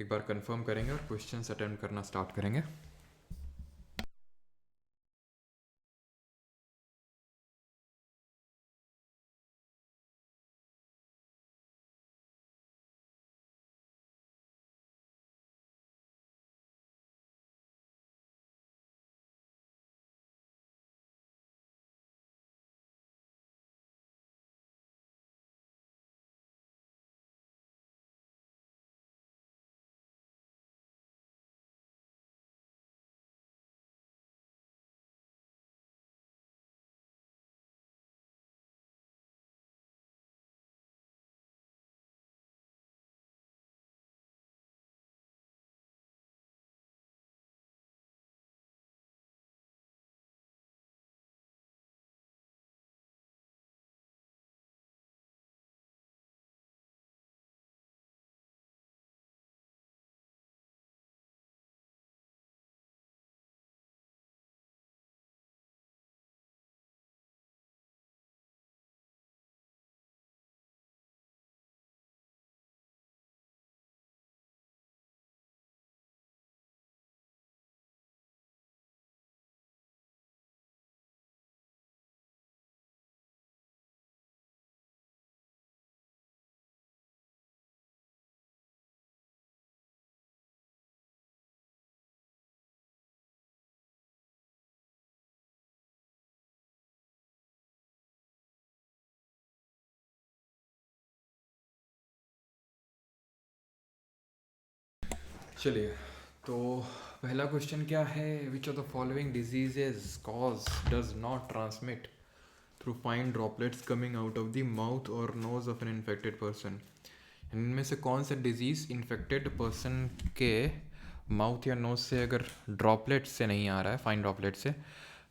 एक बार कंफर्म करेंगे और क्वेश्चंस अटेम्प्ट करना स्टार्ट करेंगे। चलिए, तो पहला क्वेश्चन क्या है, which of the following diseases cause does not transmit through fine droplets coming out of the mouth और nose of an infected person. इनमें से कौन सा डिजीज़ इन्फेक्टेड पर्सन के माउथ या नोज से अगर ड्रॉपलेट से नहीं आ रहा है, फाइन ड्रॉपलेट से,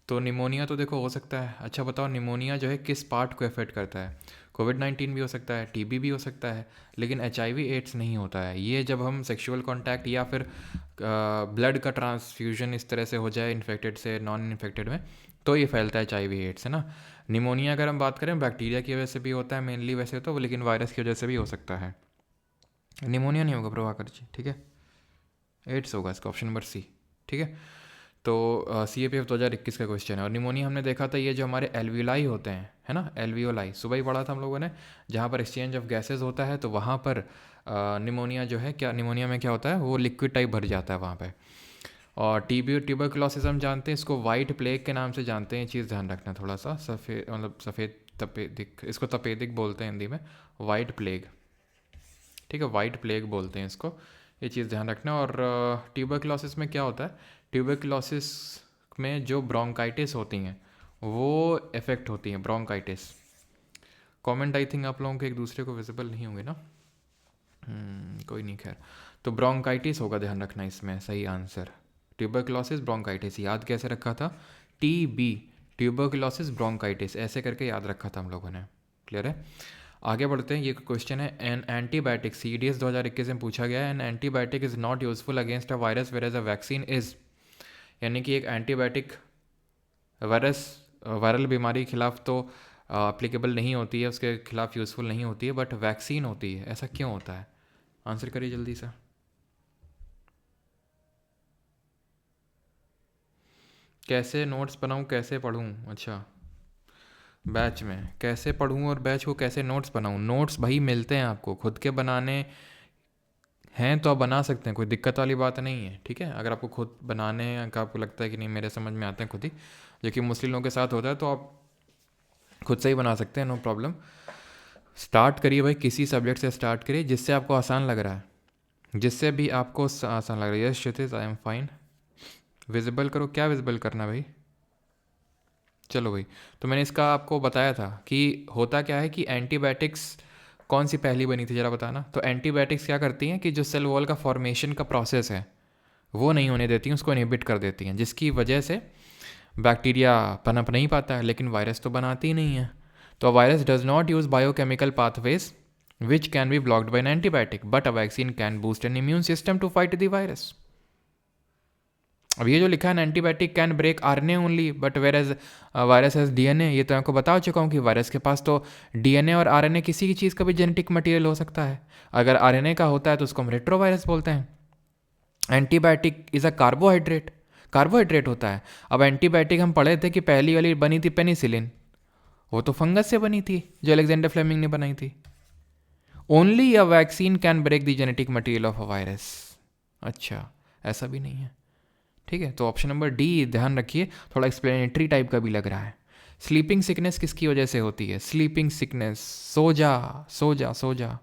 तो निमोनिया तो देखो हो सकता है। अच्छा बताओ, निमोनिया जो है किस पार्ट को अफेक्ट करता है? कोविड-19 भी हो सकता है, टीबी भी हो सकता है, लेकिन एचआईवी एड्स नहीं होता है। ये जब हम सेक्सुअल कांटेक्ट या फिर ब्लड का ट्रांसफ्यूजन इस तरह से हो जाए इन्फेक्टेड से नॉन इन्फेक्टेड में, तो ये फैलता है एचआईवी एड्स, है ना। निमोनिया अगर हम बात करें बैक्टीरिया की वजह से भी होता है मेनली वैसे तो, लेकिन वायरस की वजह से भी हो सकता है। निमोनिया नहीं होगा प्रभाकर जी, ठीक है। एड्स होगा इसका, ऑप्शन नंबर सी, ठीक है। तो CAPF 2021 का क्वेश्चन है। और निमोनिया हमने देखा था, ये जो हमारे एल्वियोलाई होते हैं, है ना, एल्वियोलाई सुबह ही पढ़ा था हम लोगों ने, जहाँ पर एक्सचेंज ऑफ गैसेज होता है, तो वहाँ पर निमोनिया जो है, क्या निमोनिया में क्या होता है, वो लिक्विड टाइप भर जाता है वहाँ पे। और टीबी ट्यूबरकुलोसिस हम जानते हैं, इसको वाइट प्लेग के नाम से जानते हैं। ये चीज़ ध्यान रखना थोड़ा सा, सफ़ेद मतलब सफ़ेद तपेदिक, इसको तपेदिक बोलते हैं हिंदी में, वाइट प्लेग, ठीक है, वाइट प्लेग बोलते हैं इसको। ये चीज़ ध्यान रखना। और ट्यूबरकुलोसिस में क्या होता है, ट्यूबरकुलोसिस में जो ब्रोंकाइटिस होती हैं वो इफ़ेक्ट होती हैं, ब्रोंकाइटिस। कमेंट आई थिंक आप लोगों के एक दूसरे को विजिबल नहीं होंगे ना, कोई नहीं, खैर। तो ब्रोंकाइटिस होगा, ध्यान रखना इसमें सही आंसर। ट्यूबरकुलोसिस ब्रोंकाइटिस याद कैसे रखा था, TB, ट्यूबरकुलोसिस ब्रोंकाइटिस, ऐसे करके याद रखा था हम लोगों ने। क्लियर है। आगे बढ़ते हैं। ये क्वेश्चन है, एन एंटीबायोटिक, CDS 2021 में पूछा गया है, an antibiotic is not useful against a virus whereas a vaccine is. यानी कि एक एंटीबायोटिक वायरल बीमारी के खिलाफ तो अप्लीकेबल नहीं होती है, उसके खिलाफ यूज़फुल नहीं होती है, बट वैक्सीन होती है। ऐसा क्यों होता है? आंसर करिए जल्दी से। कैसे नोट्स बनाऊँ, कैसे पढ़ूँ? अच्छा, बैच में कैसे पढ़ूँ और बैच को कैसे नोट्स बनाऊँ? नोट्स भाई मिलते हैं आपको, खुद के बनाने हैं तो आप बना सकते हैं, कोई दिक्कत वाली बात नहीं है, ठीक है। अगर आपको खुद बनाने हैं, अगर आपको लगता है कि नहीं मेरे समझ में आते हैं खुद ही, जो कि मुस्लिम लोगों के साथ होता है, तो आप खुद से ही बना सकते हैं, नो प्रॉब्लम। स्टार्ट करिए भाई, किसी सब्जेक्ट से स्टार्ट करिए जिससे आपको आसान लग रहा है, जिससे भी आपको आसान लग रहा है। Yes Kshitij, I am fine. Visible करो, क्या विजिबल करना भाई? चलो भाई, तो मैंने इसका आपको बताया था कि होता क्या है कि एंटीबायोटिक्स कौन सी पहली बनी थी, ज़रा बताना। तो एंटीबायोटिक्स क्या करती हैं कि जो सेल वॉल का फॉर्मेशन का प्रोसेस है वो नहीं होने देती हैं, उसको इनहिबिट कर देती हैं, जिसकी वजह से बैक्टीरिया पनप नहीं पाता है, लेकिन वायरस तो बनाती ही नहीं है। तो virus does not use biochemical pathways which can be blocked by an antibiotic, but a vaccine can boost an immune system to fight the virus. अब ये जो लिखा है, antibiotic can break RNA only but whereas virus has DNA, ये तो आपको बता चुका हूँ कि वायरस के पास तो DNA और RNA किसी की चीज़ का भी जेनेटिक मटेरियल हो सकता है। अगर RNA का होता है तो उसको हम रेट्रोवायरस बोलते हैं, antibiotic is a carbohydrate, carbohydrate होता है। अब एंटीबायोटिक हम पढ़े थे कि पहली वाली बनी थी पेनिसिलिन, वो तो फंगस से बनी थी जो अलेक्जेंडर फ्लेमिंग ने बनाई थी। Only a vaccine can break the genetic material of a virus. अच्छा, ऐसा भी नहीं है, ठीक है। तो ऑप्शन नंबर डी ध्यान रखिए, थोड़ा एक्सप्लेनेटरी टाइप का भी लग रहा है। स्लीपिंग सिकनेस किसकी वजह से होती है? स्लीपिंग सिकनेस, सो जा सो जा सो जा,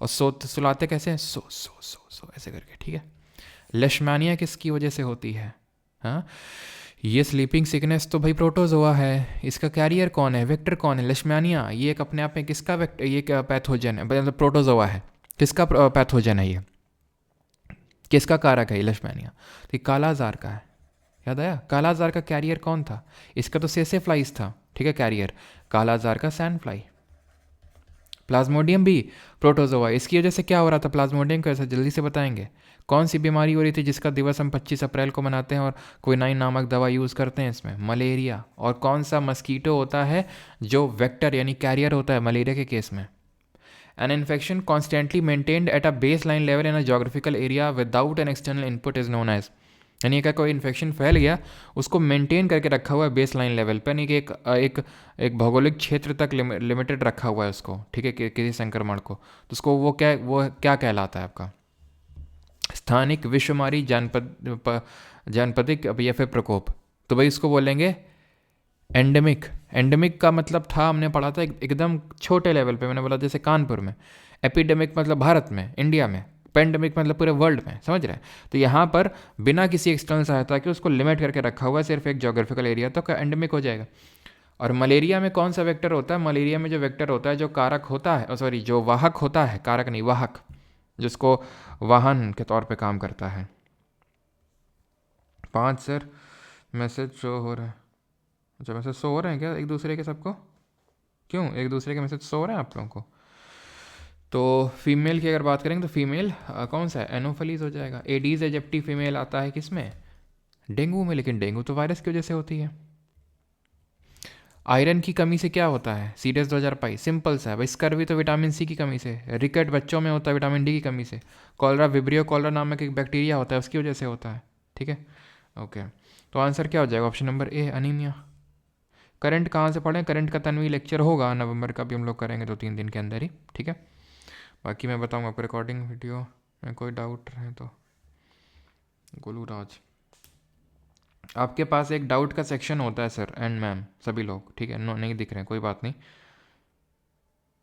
और सुलाते कैसे हैं? सो सो सो सो ऐसे करके, ठीक है। लेशमानिया किसकी वजह से होती है? हाँ, ये स्लीपिंग सिकनेस तो भाई प्रोटोजोआ है, इसका कैरियर कौन है, वेक्टर कौन है? लेशमानिया ये एक अपने आप में किसका वेक्टर, ये क्या पैथोजन है, मतलब प्रोटोजोआ है, किसका पैथोजन है ये, किसका कारक है ये लेशमानिया? तो ये काला आजार का है, याद आया? काला आजार का कैरियर कौन था? इसका तो सेसे फ्लाइज था, ठीक है, कैरियर। काला आजार का सैंड फ्लाई। प्लाज्मोडियम भी प्रोटोजोआ, इसकी वजह से क्या हो रहा था प्लाज्मोडियम को, ऐसा जल्दी से बताएंगे। कौन सी बीमारी हो रही थी जिसका दिवस हम 25 अप्रैल को मनाते हैं और क्विनाइन नामक दवा यूज़ करते हैं इसमें? मलेरिया। और कौन सा मस्कीटो होता है जो वेक्टर यानी कैरियर होता है मलेरिया के केस में? An infection constantly maintained at a baseline level in a geographical area without an external input is known as, यानी कि कोई इन्फेक्शन फैल गया उसको मेंटेन करके रखा हुआ है बेस लाइन लेवल पर, यानी कि एक भौगोलिक क्षेत्र तक लिमिटेड रखा हुआ है उसको, ठीक है, किसी संक्रमण को, तो उसको वो क्या कहलाता है आपका? स्थानिक, विषमारी, जानपदिक या फिर प्रकोप। तो भाई इसको बोलेंगे एंडेमिक। एंडेमिक का मतलब था, हमने पढ़ा था एकदम छोटे लेवल पे, मैंने बोला जैसे कानपुर में। एपिडेमिक मतलब भारत में, इंडिया में। पेंडेमिक मतलब पूरे वर्ल्ड में, समझ रहे हैं? तो यहाँ पर बिना किसी एक्सटर्नल सहायता के उसको लिमिट करके रखा हुआ है सिर्फ एक जोग्राफिकल एरिया, तो एंडेमिक हो जाएगा। और मलेरिया में कौन सा वेक्टर होता है? मलेरिया में जो वेक्टर होता है, जो कारक होता है, सॉरी जो वाहक होता है, कारक नहीं वाहक, जिसको वाहन के तौर पे काम करता है। 5 सर मैसेज शो हो रहा है। अच्छा, मैसेज शो हो रहे हैं क्या एक दूसरे के सबको? क्यों एक दूसरे के मैसेज शो हो रहे हैं आप लोगों को? तो फीमेल की अगर बात करेंगे तो फीमेल कौन सा है? एनोफलीज हो जाएगा। एडीज एजिप्टी फीमेल आता है किसमें? डेंगू में, लेकिन डेंगू तो वायरस की वजह से होती है। आयरन की कमी से क्या होता है? सीरियस 2000 पाई, सिंपल सा है भाई। स्कर्वी तो विटामिन सी की कमी से, रिकेट बच्चों में होता है विटामिन डी की कमी से, कॉलरा विब्रियो कॉलरा नामक एक बैक्टीरिया होता है उसकी वजह से होता है, ठीक है, ओके। तो आंसर क्या हो जाएगा? Option number A, anaemia. Current कहाँ से पढ़ें? करंट का तन्वी लेक्चर होगा नवंबर का भी, हम लोग करेंगे 2-3 दिन के अंदर ही, ठीक है। बाकी मैं बताऊँगा आपको रिकॉर्डिंग वीडियो में, कोई डाउट है तो। गोलू राज, आपके पास एक डाउट का सेक्शन होता है सर एंड मैम, सभी लोग, ठीक है। नो नहीं दिख रहे हैं, कोई बात नहीं।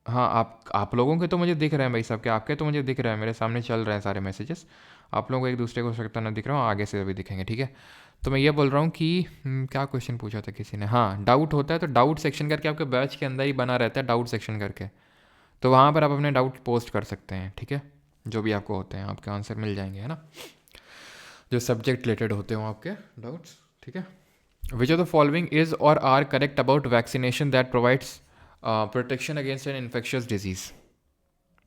हाँ, आप लोगों के तो मुझे दिख रहे हैं भाई, सबके आपके तो मुझे दिख रहे हैं, मेरे सामने चल रहे हैं सारे मैसेजेस। आप लोगों को एक दूसरे को सकता ना दिख रहा हूँ, आगे से भी दिखेंगे, ठीक है। तो मैं ये बोल रहा हूँ कि क्या क्वेश्चन पूछा था किसी ने? हाँ, डाउट होता है तो डाउट सेक्शन करके आपके बैच के अंदर ही बना रहता है डाउट सेक्शन करके, तो वहाँ पर आप अपने डाउट पोस्ट कर सकते हैं, ठीक है। जो भी आपको होते हैं आपके आंसर मिल जाएंगे, है ना, जो सब्जेक्ट रिलेटेड होते हो आपके डाउट्स, ठीक है। Which of the following is और are correct about vaccination that provides protection against an infectious disease,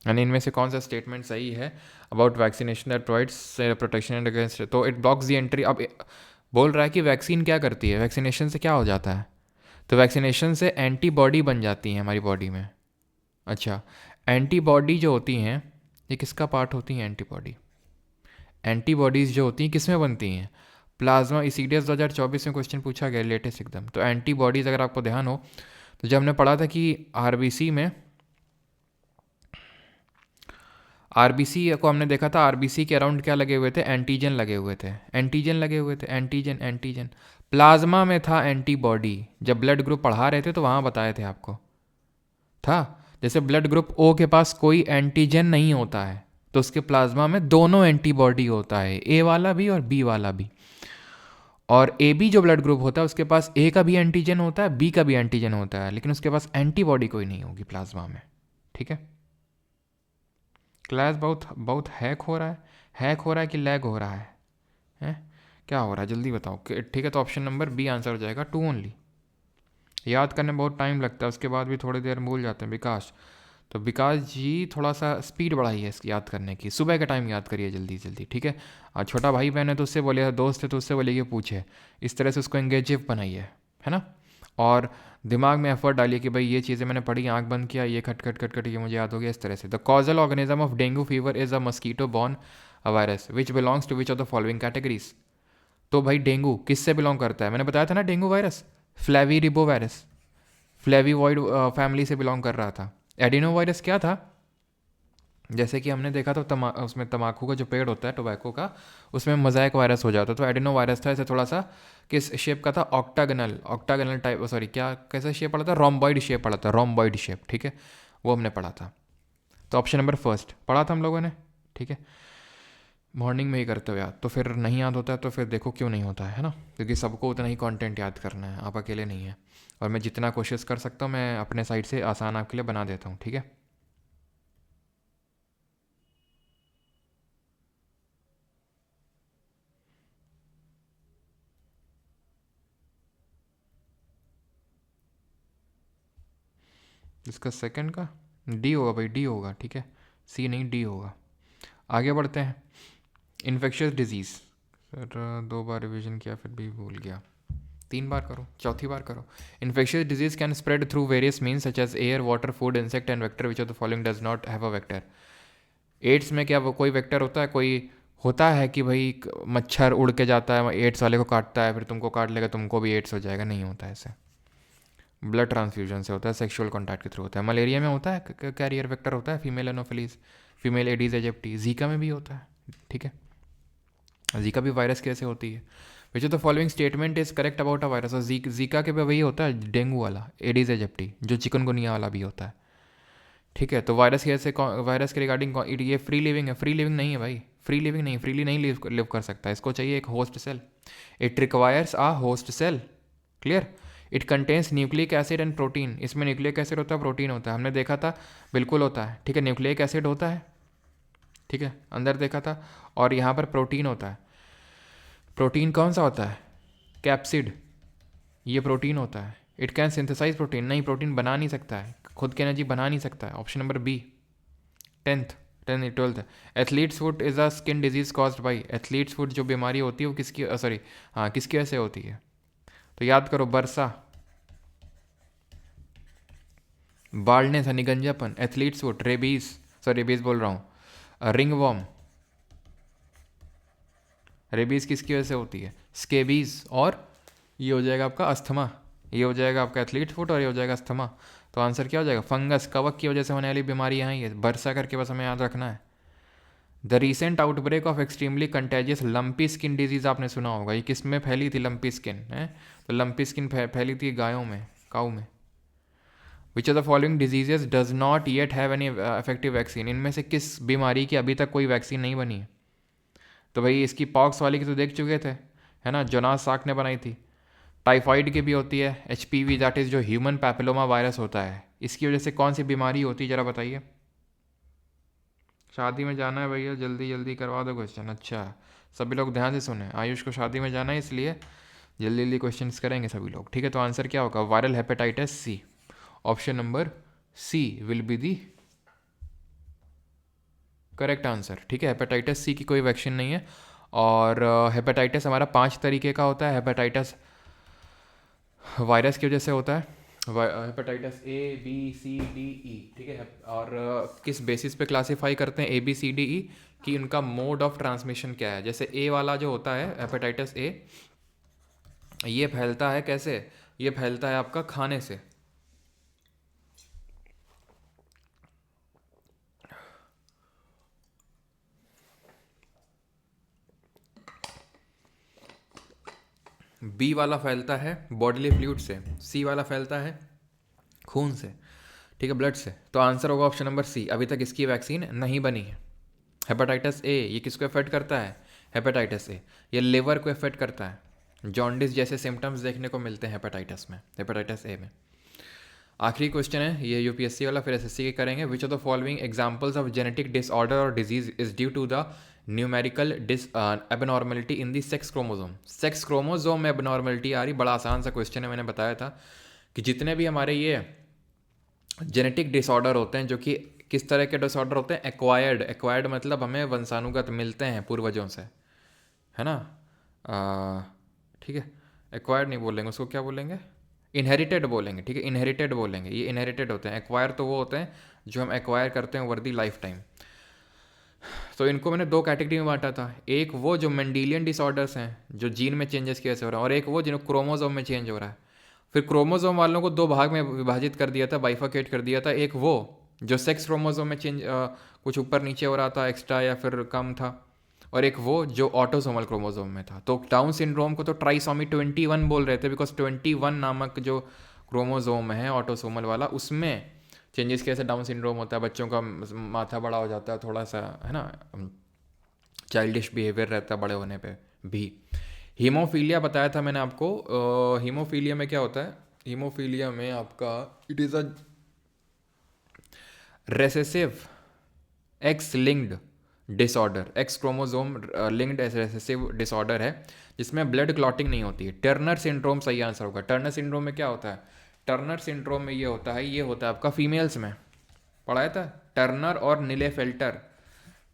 यानी इनमें से कौन सा स्टेटमेंट सही है about vaccination that provides protection against? तो इट ब्लॉक्स द एंट्री। अब बोल रहा है कि वैक्सीन क्या करती है, वैक्सीनेशन से क्या हो जाता है? तो वैक्सीनेशन से एंटीबॉडी बन जाती हैं हमारी बॉडी में। अच्छा, एंटीबॉडी जो होती हैं ये किसका पार्ट होती हैं? एंटीबॉडी, एंटीबॉडीज़ जो होती हैं किस में बनती हैं? प्लाज्मा। ECDS 2024 में क्वेश्चन पूछा गया लेटेस्ट एकदम। तो एंटीबॉडीज़ अगर आपको ध्यान हो तो जब हमने पढ़ा था कि आरबीसी को हमने देखा था, आरबीसी के अराउंड क्या लगे हुए थे? एंटीजन लगे हुए थे, एंटीजन लगे हुए थे, एंटीजन एंटीजन। प्लाज्मा में था एंटीबॉडी, जब ब्लड ग्रुप पढ़ा रहे थे तो वहाँ बताए थे आपको, था। जैसे ब्लड ग्रुप ओ के पास कोई एंटीजन नहीं होता है तो उसके प्लाज्मा में दोनों एंटीबॉडी होता है, ए वाला भी और बी वाला भी। और ए बी जो ब्लड ग्रुप होता है उसके पास ए का भी एंटीजन होता है, बी का भी एंटीजन होता है, लेकिन उसके पास एंटीबॉडी कोई नहीं होगी प्लाज्मा में, ठीक है। क्लास बहुत बहुत हैक हो रहा है, हैक हो रहा है कि लैग हो रहा है, हैं? क्या हो रहा है जल्दी बताओ, ठीक है। तो ऑप्शन नंबर बी आंसर हो जाएगा, 2 ओनली। याद करने में बहुत टाइम लगता है, उसके बाद भी थोड़ी देर भूल जाते हैं। विकास, तो विकास जी थोड़ा सा स्पीड बढ़ाइए इसकी याद करने की, सुबह के टाइम याद करिए जल्दी जल्दी, ठीक है। और छोटा भाई बहन है तो उससे बोलिए, दोस्त है तो उससे बोलिए कि पूछे, इस तरह से उसको एंगेजिव बनाइए, है ना। और दिमाग में एफर्ट डालिए कि भाई ये चीज़ें मैंने पढ़ी, आंख बंद किया, ये खट खट खट खट ये मुझे याद हो गया, इस तरह से। The causal organism of dengue fever is a mosquito borne a virus which belongs to which of the following categories. तो भाई डेंगू किससे बिलोंग करता है, मैंने बताया था ना डेंगू वायरस फ्लैवीरिबो वायरस, फ्लेविवॉइड फैमिली से बिलोंग कर रहा था। एडिनो वायरस क्या था, जैसे कि हमने देखा था उसमें तम्बाकू का जो पेड़ होता है टोबैको का, उसमें मोज़ेक वायरस हो जाता, तो एडिनो वायरस था। ऐसे थोड़ा सा किस शेप का था, ऑक्टागनल, ऑक्टागनल टाइप, सॉरी क्या कैसा शेप पड़ा था, रोम्बॉइड शेप पड़ा था, रोम्बॉइड शेप, ठीक है, वो हमने पढ़ा था। तो ऑप्शन नंबर फर्स्ट पढ़ा था हम लोगों ने, ठीक है, मॉर्निंग में ही करते हो याद, तो फिर नहीं याद होता है तो फिर देखो क्यों नहीं होता है ना, क्योंकि सबको उतना ही कंटेंट याद करना है, आप अकेले नहीं है। और मैं जितना कोशिश कर सकता हूँ मैं अपने साइड से आसान आपके लिए बना देता हूँ, ठीक है। इसका सेकंड का डी होगा भाई, डी होगा, ठीक है, सी नहीं डी होगा। आगे बढ़ते हैं। इन्फेक्शियस डिजीज़, सर 2 बार रिवीजन किया फिर भी भूल गया, 3 बार करो, चौथी बार करो। Infectious disease can spread through various means such as air, water, food, insect and vector which of the following does not have a vector. AIDS में क्या वो कोई वेक्टर होता है, कोई होता है कि भाई मच्छर उड़ के जाता है एड्स वाले को काटता है फिर तुमको काट लेगा तुमको भी एड्स हो जाएगा, नहीं होता है ऐसे। ब्लड ट्रांसफ्यूजन से होता है, सेक्सुअल कॉन्टैक्ट के थ्रू होता है। मलेरिया में होता है कैरियर वेक्टर होता है, female Anopheles, female Aedes aegypti. Zika में भी होता है, ठीक है, जीका भी वायरस कैसे होती है। Which of the following statement is correct about a virus. और जीका के भी वही होता है डेंगू वाला, एडीज एजिप्टी, जो चिकनगुनिया वाला भी होता है, ठीक है। तो वायरस कैसे, वायरस के रिगार्डिंग ये फ्री लिविंग है, फ्री लिविंग नहीं है भाई, फ्री लिविंग नहीं, फ्रीली नहीं लिव कर सकता, इसको चाहिए एक host cell. It requires a host cell, clear. It contains nucleic acid and protein, इसमें न्यूक्लिक एसिड होता है, प्रोटीन होता है, हमने देखा था, बिल्कुल होता है, ठीक है, न्यूक्लिक एसिड होता है, ठीक है, अंदर देखा था, और यहाँ पर प्रोटीन होता है। प्रोटीन कौन सा होता है, कैप्सिड, ये प्रोटीन होता है। इट कैन सिंथेसाइज प्रोटीन, नहीं प्रोटीन बना नहीं सकता है, खुद की एनर्जी बना नहीं सकता है, option number B. 12th। Athlete's foot is a skin disease caused by, athlete's foot जो बीमारी होती है वो किसकी, सॉरी हाँ किसकी वजह से होती है, तो याद करो, बरसा, बाल्डनेस, निगंजापन, athlete's foot, rabies, sorry rabies बोल रहा हूँ, रिंग वॉर्म, रेबीज किसकी वजह से होती है, स्केबीज, और ये हो जाएगा आपका अस्थमा, ये हो जाएगा आपका एथलीट फुट, और ये हो जाएगा अस्थमा। तो आंसर क्या हो जाएगा, फंगस, कवक की वजह से होने वाली बीमारी यहाँ ही है, बरसा करके बस हमें याद रखना है। The recent outbreak of extremely contagious lumpy skin disease आपने सुना होगा, ये किस में फैली थी लंपी स्किन है, तो लंपी स्किन फैली थी गायों में, काऊ में। विच of the following diseases does not yet have any effective vaccine, इनमें से किस बीमारी की अभी तक कोई वैक्सीन नहीं बनी है। तो भाई इसकी पॉक्स वाली की तो देख चुके थे, है ना, जोनास साक ने बनाई थी। टाइफाइड की भी होती है, HPV दैट इज़ जो ह्यूमन पैपिलोमा वायरस होता है, इसकी वजह से कौन सी बीमारी होती है ज़रा बताइए। शादी में जाना है भैया, जल्दी जल्दी करवा दो क्वेश्चन। अच्छा सभी लोग ध्यान से सुने, आयुष को शादी में जाना है इसलिए जल्दी जल्दी क्वेश्चन करेंगे सभी लोग, ठीक है। तो आंसर क्या होगा, viral hepatitis C, option number C will be the correct answer, ठीक है। हेपेटाइटिस सी की कोई वैक्सीन नहीं है, और हेपेटाइटिस हमारा 5 तरीके का होता है। हेपेटाइटिस वायरस की वजह से होता है, hepatitis A B C D E, ठीक है। और किस बेसिस पे क्लासीफाई करते हैं ABCDE, कि उनका मोड ऑफ ट्रांसमिशन क्या है। जैसे ए वाला जो होता है हेपेटाइटिस A, ये फैलता है कैसे, ये फैलता है आपका खाने से, बी वाला फैलता है बॉडीली फ्लूइड से, सी वाला फैलता है खून से, ठीक है, ब्लड से। तो आंसर होगा ऑप्शन नंबर सी, अभी तक इसकी वैक्सीन नहीं बनी है। हेपेटाइटिस ए ये किसको इफेक्ट करता है, हेपेटाइटिस ए ये लिवर को इफेक्ट करता है, जॉन्डिस जैसे सिम्टम्स देखने को मिलते हैं हेपेटाइटिस में, हेपेटाइटिस ए में। आखिरी क्वेश्चन है ये UPSC वाला, फिर SSC के करेंगे। Which of the following examples of genetic disorder और disease is due to the numerical abnormality in the sex chromosome. Sex chromosome में एबनॉर्मेलिटी आ रही, बड़ा आसान सा क्वेश्चन है, मैंने बताया था कि जितने भी हमारे ये जेनेटिक डिसऑर्डर होते हैं, जो कि किस तरह के डिसऑर्डर होते हैं, एक्वायर्ड, एक्वायर्ड मतलब हमें वंशानुगत मिलते हैं पूर्वजों से, है ना, ठीक है, एक्वायर्ड नहीं बोलेंगे उसको, क्या बोलेंगे, इनहेरिटेड बोलेंगे, ठीक है, इनहेरिटेड बोलेंगे, ये इनहेरिटेड होते हैं। एक्वायर तो वो होते हैं जो हम एक्वायर करते हैं ओवर दी लाइफ टाइम। तो इनको मैंने दो कैटेगरी में बांटा था, एक वो जो मेंडेलियन डिसऑर्डर्स हैं जो जीन में चेंजेस की वजह से हो रहा है, और एक वो जिनको क्रोमोसोम में चेंज हो रहा है। फिर क्रोमोसोम वालों को दो भाग में विभाजित कर दिया था, बाइफरकेट कर दिया था। एक वो जो सेक्स क्रोमोसोम में चेंज कुछ ऊपर नीचे हो रहा था, एक्स्ट्रा या फिर कम था, और एक वो जो ऑटोसोमल क्रोमोसोम में था। तो डाउन सिंड्रोम को तो ट्राइसोमी 21 बोल रहे थे, बिकॉज 21 नामक जो क्रोमोसोम है ऑटोसोमल वाला, उसमें चेंजेस की वजह से डाउन सिंड्रोम होता है। बच्चों का माथा बड़ा हो जाता है थोड़ा सा, है ना, चाइल्डिश बिहेवियर रहता है बड़े होने पे भी। हीमोफीलिया बताया था मैंने आपको। हीमोफीलिया में क्या होता है, हीमोफीलिया में आपका it is a recessive x linked disorder, x chromosome linked recessive disorder है जिसमें ब्लड क्लॉटिंग नहीं होती है। टर्नर सिंड्रोम सही आंसर होगा। टर्नर सिंड्रोम में क्या होता है, टर्नर सिंड्रोम में ये होता है, ये होता है आपका फीमेल्स में पढ़ाया था, टर्नर और नीलेफेल्टर।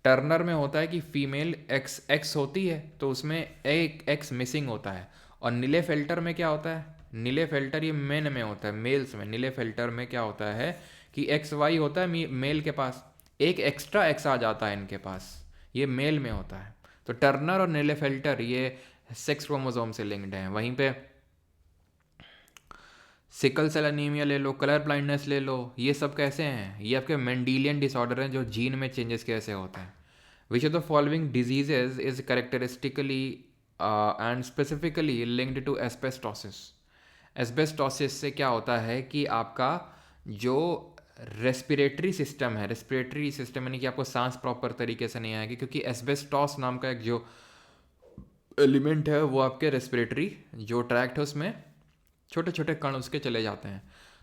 टर्नर में होता है कि फीमेल एक्स एक्स होती है तो उसमें एक एक्स मिसिंग होता है। और नीले फिल्टर में क्या होता है, नीले फिल्टर ये मेन में होता है, मेल्स में। नीले फिल्टर में क्या होता है कि एक्स वाई होता है मेल के पास, एक एक्स्ट्रा एक्स आ जाता है इनके पास, ये मेल में होता है। तो टर्नर और नीले फिल्टर ये सेक्स क्रोमोसोम से लिंक्ड हैं। वहीं पे सिकल सेल एनीमिया ले लो, कलर ब्लाइंडनेस ले लो, ये सब कैसे हैं, ये आपके मेंडेलियन डिसऑर्डर हैं जो जीन में चेंजेस कैसे होते हैं। Which of the following diseases is characteristically and specifically linked to asbestosis. Asbestosis से क्या होता है कि आपका जो रेस्पिरेटरी सिस्टम है, रेस्पिरेटरी सिस्टम यानी कि आपको सांस प्रॉपर तरीके से नहीं आएगी, क्योंकि एस्बेस्टॉस नाम का एक जो एलिमेंट है वो आपके रेस्पिरेटरी जो ट्रैक्ट है उसमें छोटे छोटे कण उसके चले जाते हैं।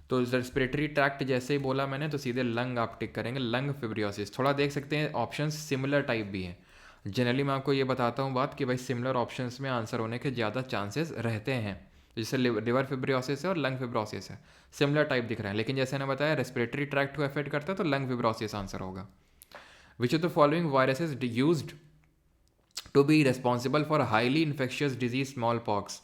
तो रेस्पिरेटरी ट्रैक्ट जैसे ही बोला मैंने तो सीधे लंग आप टिक करेंगे, लंग फिब्रियोसिस। थोड़ा देख सकते हैं ऑप्शंस सिमिलर टाइप भी हैं। जनरली मैं आपको ये बताता हूँ बात कि भाई सिमिलर ऑप्शंस में आंसर होने के ज़्यादा चांसेस रहते हैं। जैसे लिवर फिब्रियोसिस है और लंग फिब्रोसिस है, सिमिलर टाइप दिख रहे हैं, लेकिन जैसे मैंने बताया रेस्पिरेटरी ट्रैक्ट को अफेक्ट करता है तो लंग फिब्रोसिस आंसर होगा। Which of the following viruses used to be responsible for highly infectious disease smallpox.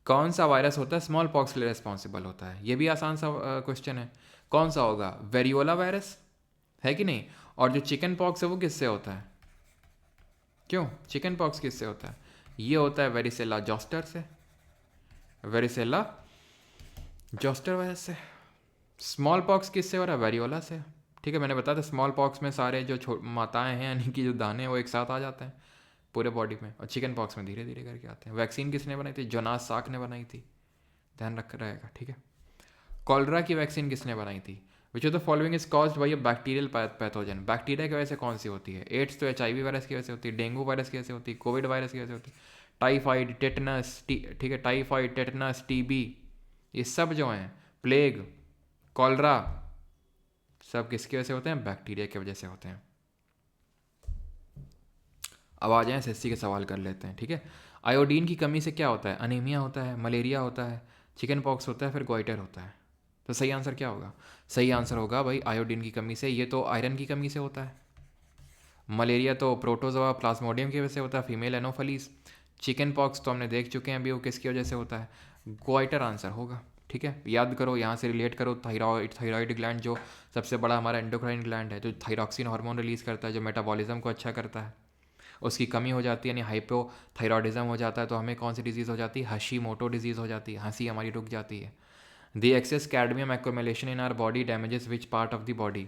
कौन सा वायरस होता है स्मॉल पॉक्स के लिए रिस्पॉन्सिबल होता है, ये भी आसान सा क्वेश्चन है। कौन सा होगा, वेरियोला वायरस है कि नहीं। और जो चिकन पॉक्स है वो किससे होता है, क्यों चिकन पॉक्स किससे होता है, ये होता है वेरिसेला जोस्टर से, वेरिसेला जोस्टर वायरस से। स्मॉल पॉक्स किससे हो रहा है, वेरियोला से। ठीक है, मैंने बताया था स्मॉल पॉक्स में सारे जो माताएं हैं यानी कि जो दाने हैं वो एक साथ आ जाते हैं पूरे बॉडी में, और चिकन पॉक्स में धीरे धीरे करके आते हैं। वैक्सीन किसने बनाई थी, जोनास साक ने बनाई थी, ध्यान रख रहेगा। ठीक है, कॉलरा की वैक्सीन किसने बनाई थी। विच of the following is caused by a bacterial pathogen. Bacteria की वजह से कौन सी होती है, एड्स तो HIV वायरस की वजह से होती है, डेंगू वायरस की वजह से होती है, कोविड वायरस की वजह से होती है, टाइफाइड टेटनस, ठीक है, टाइफाइड टेटनस TB, ये सब जो हैं, प्लेग, कॉलरा, सब किसकी वजह से होते हैं, बैक्टीरिया की वजह से होते हैं। अब आ जाएं SSC के सवाल कर लेते हैं। ठीक है, आयोडीन की कमी से क्या होता है, अनीमिया होता है, मलेरिया होता है, चिकन पॉक्स होता है, फिर गोइटर होता है। तो सही आंसर क्या होगा, सही आंसर होगा भाई आयोडीन की कमी से। ये तो आयरन की कमी से होता है। मलेरिया तो प्रोटोजोआ प्लाज्मोडियम की वजह से होता है, फीमेल एनोफलीज। चिकन पॉक्स तो हमने देख चुके हैं अभी वो किसकी वजह से होता है, गोइटर आंसर होगा। ठीक है, याद करो, यहाँ से रिलेट करो, थायराइड ग्लैंड जो सबसे बड़ा हमारा एंडोक्राइन ग्लैंड है, जो थायरॉक्सिन हार्मोन रिलीज़ करता है, जो मेटाबॉलिज्म को अच्छा करता है, उसकी कमी हो जाती है यानी हाइपोथायरॉयडिज्म हो जाता है तो हमें कौन सी डिजीज़ हो जाती है, हशीमोटो डिजीज़ हो जाती है, हंसी हमारी रुक जाती है। The excess cadmium accumulation in our body damages which part of the body.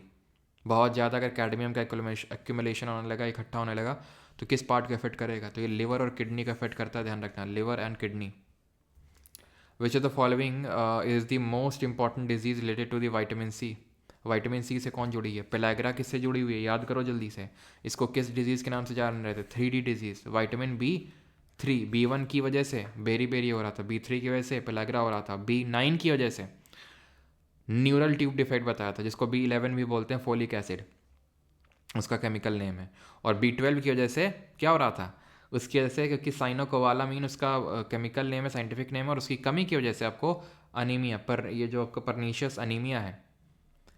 बहुत ज़्यादा अगर कैडमियम का एक्यूमुलेशन होने लगा, इकट्ठा होने लगा, तो किस पार्ट को अफेक्ट करेगा, तो ये लिवर और किडनी का अफेक्ट करता है, ध्यान रखना, liver and kidney. Which of the following is the most important disease related to the vitamin C. Vitamin C से कौन जुड़ी है, पेलाग्रा किससे जुड़ी हुई है, याद करो जल्दी से। इसको किस डिजीज़ के नाम से जान रहे थे, 3D disease. Vitamin B3, B1 की वजह से बेरी बेरी हो रहा था, B3 की वजह से पेलाग्रा हो रहा था, B9 की वजह से न्यूरल ट्यूब डिफेक्ट बताया था, जिसको B11 भी बोलते हैं, फोलिक एसिड उसका केमिकल नेम है। और B12 की वजह से क्या हो रहा था, उसकी वजह से, क्योंकि साइनोकोवालामीन उसका केमिकल नेम है, साइंटिफिक नेम है, और उसकी कमी की वजह से आपको अनीमिया पर, ये जो आपका परनीशियस अनीमिया है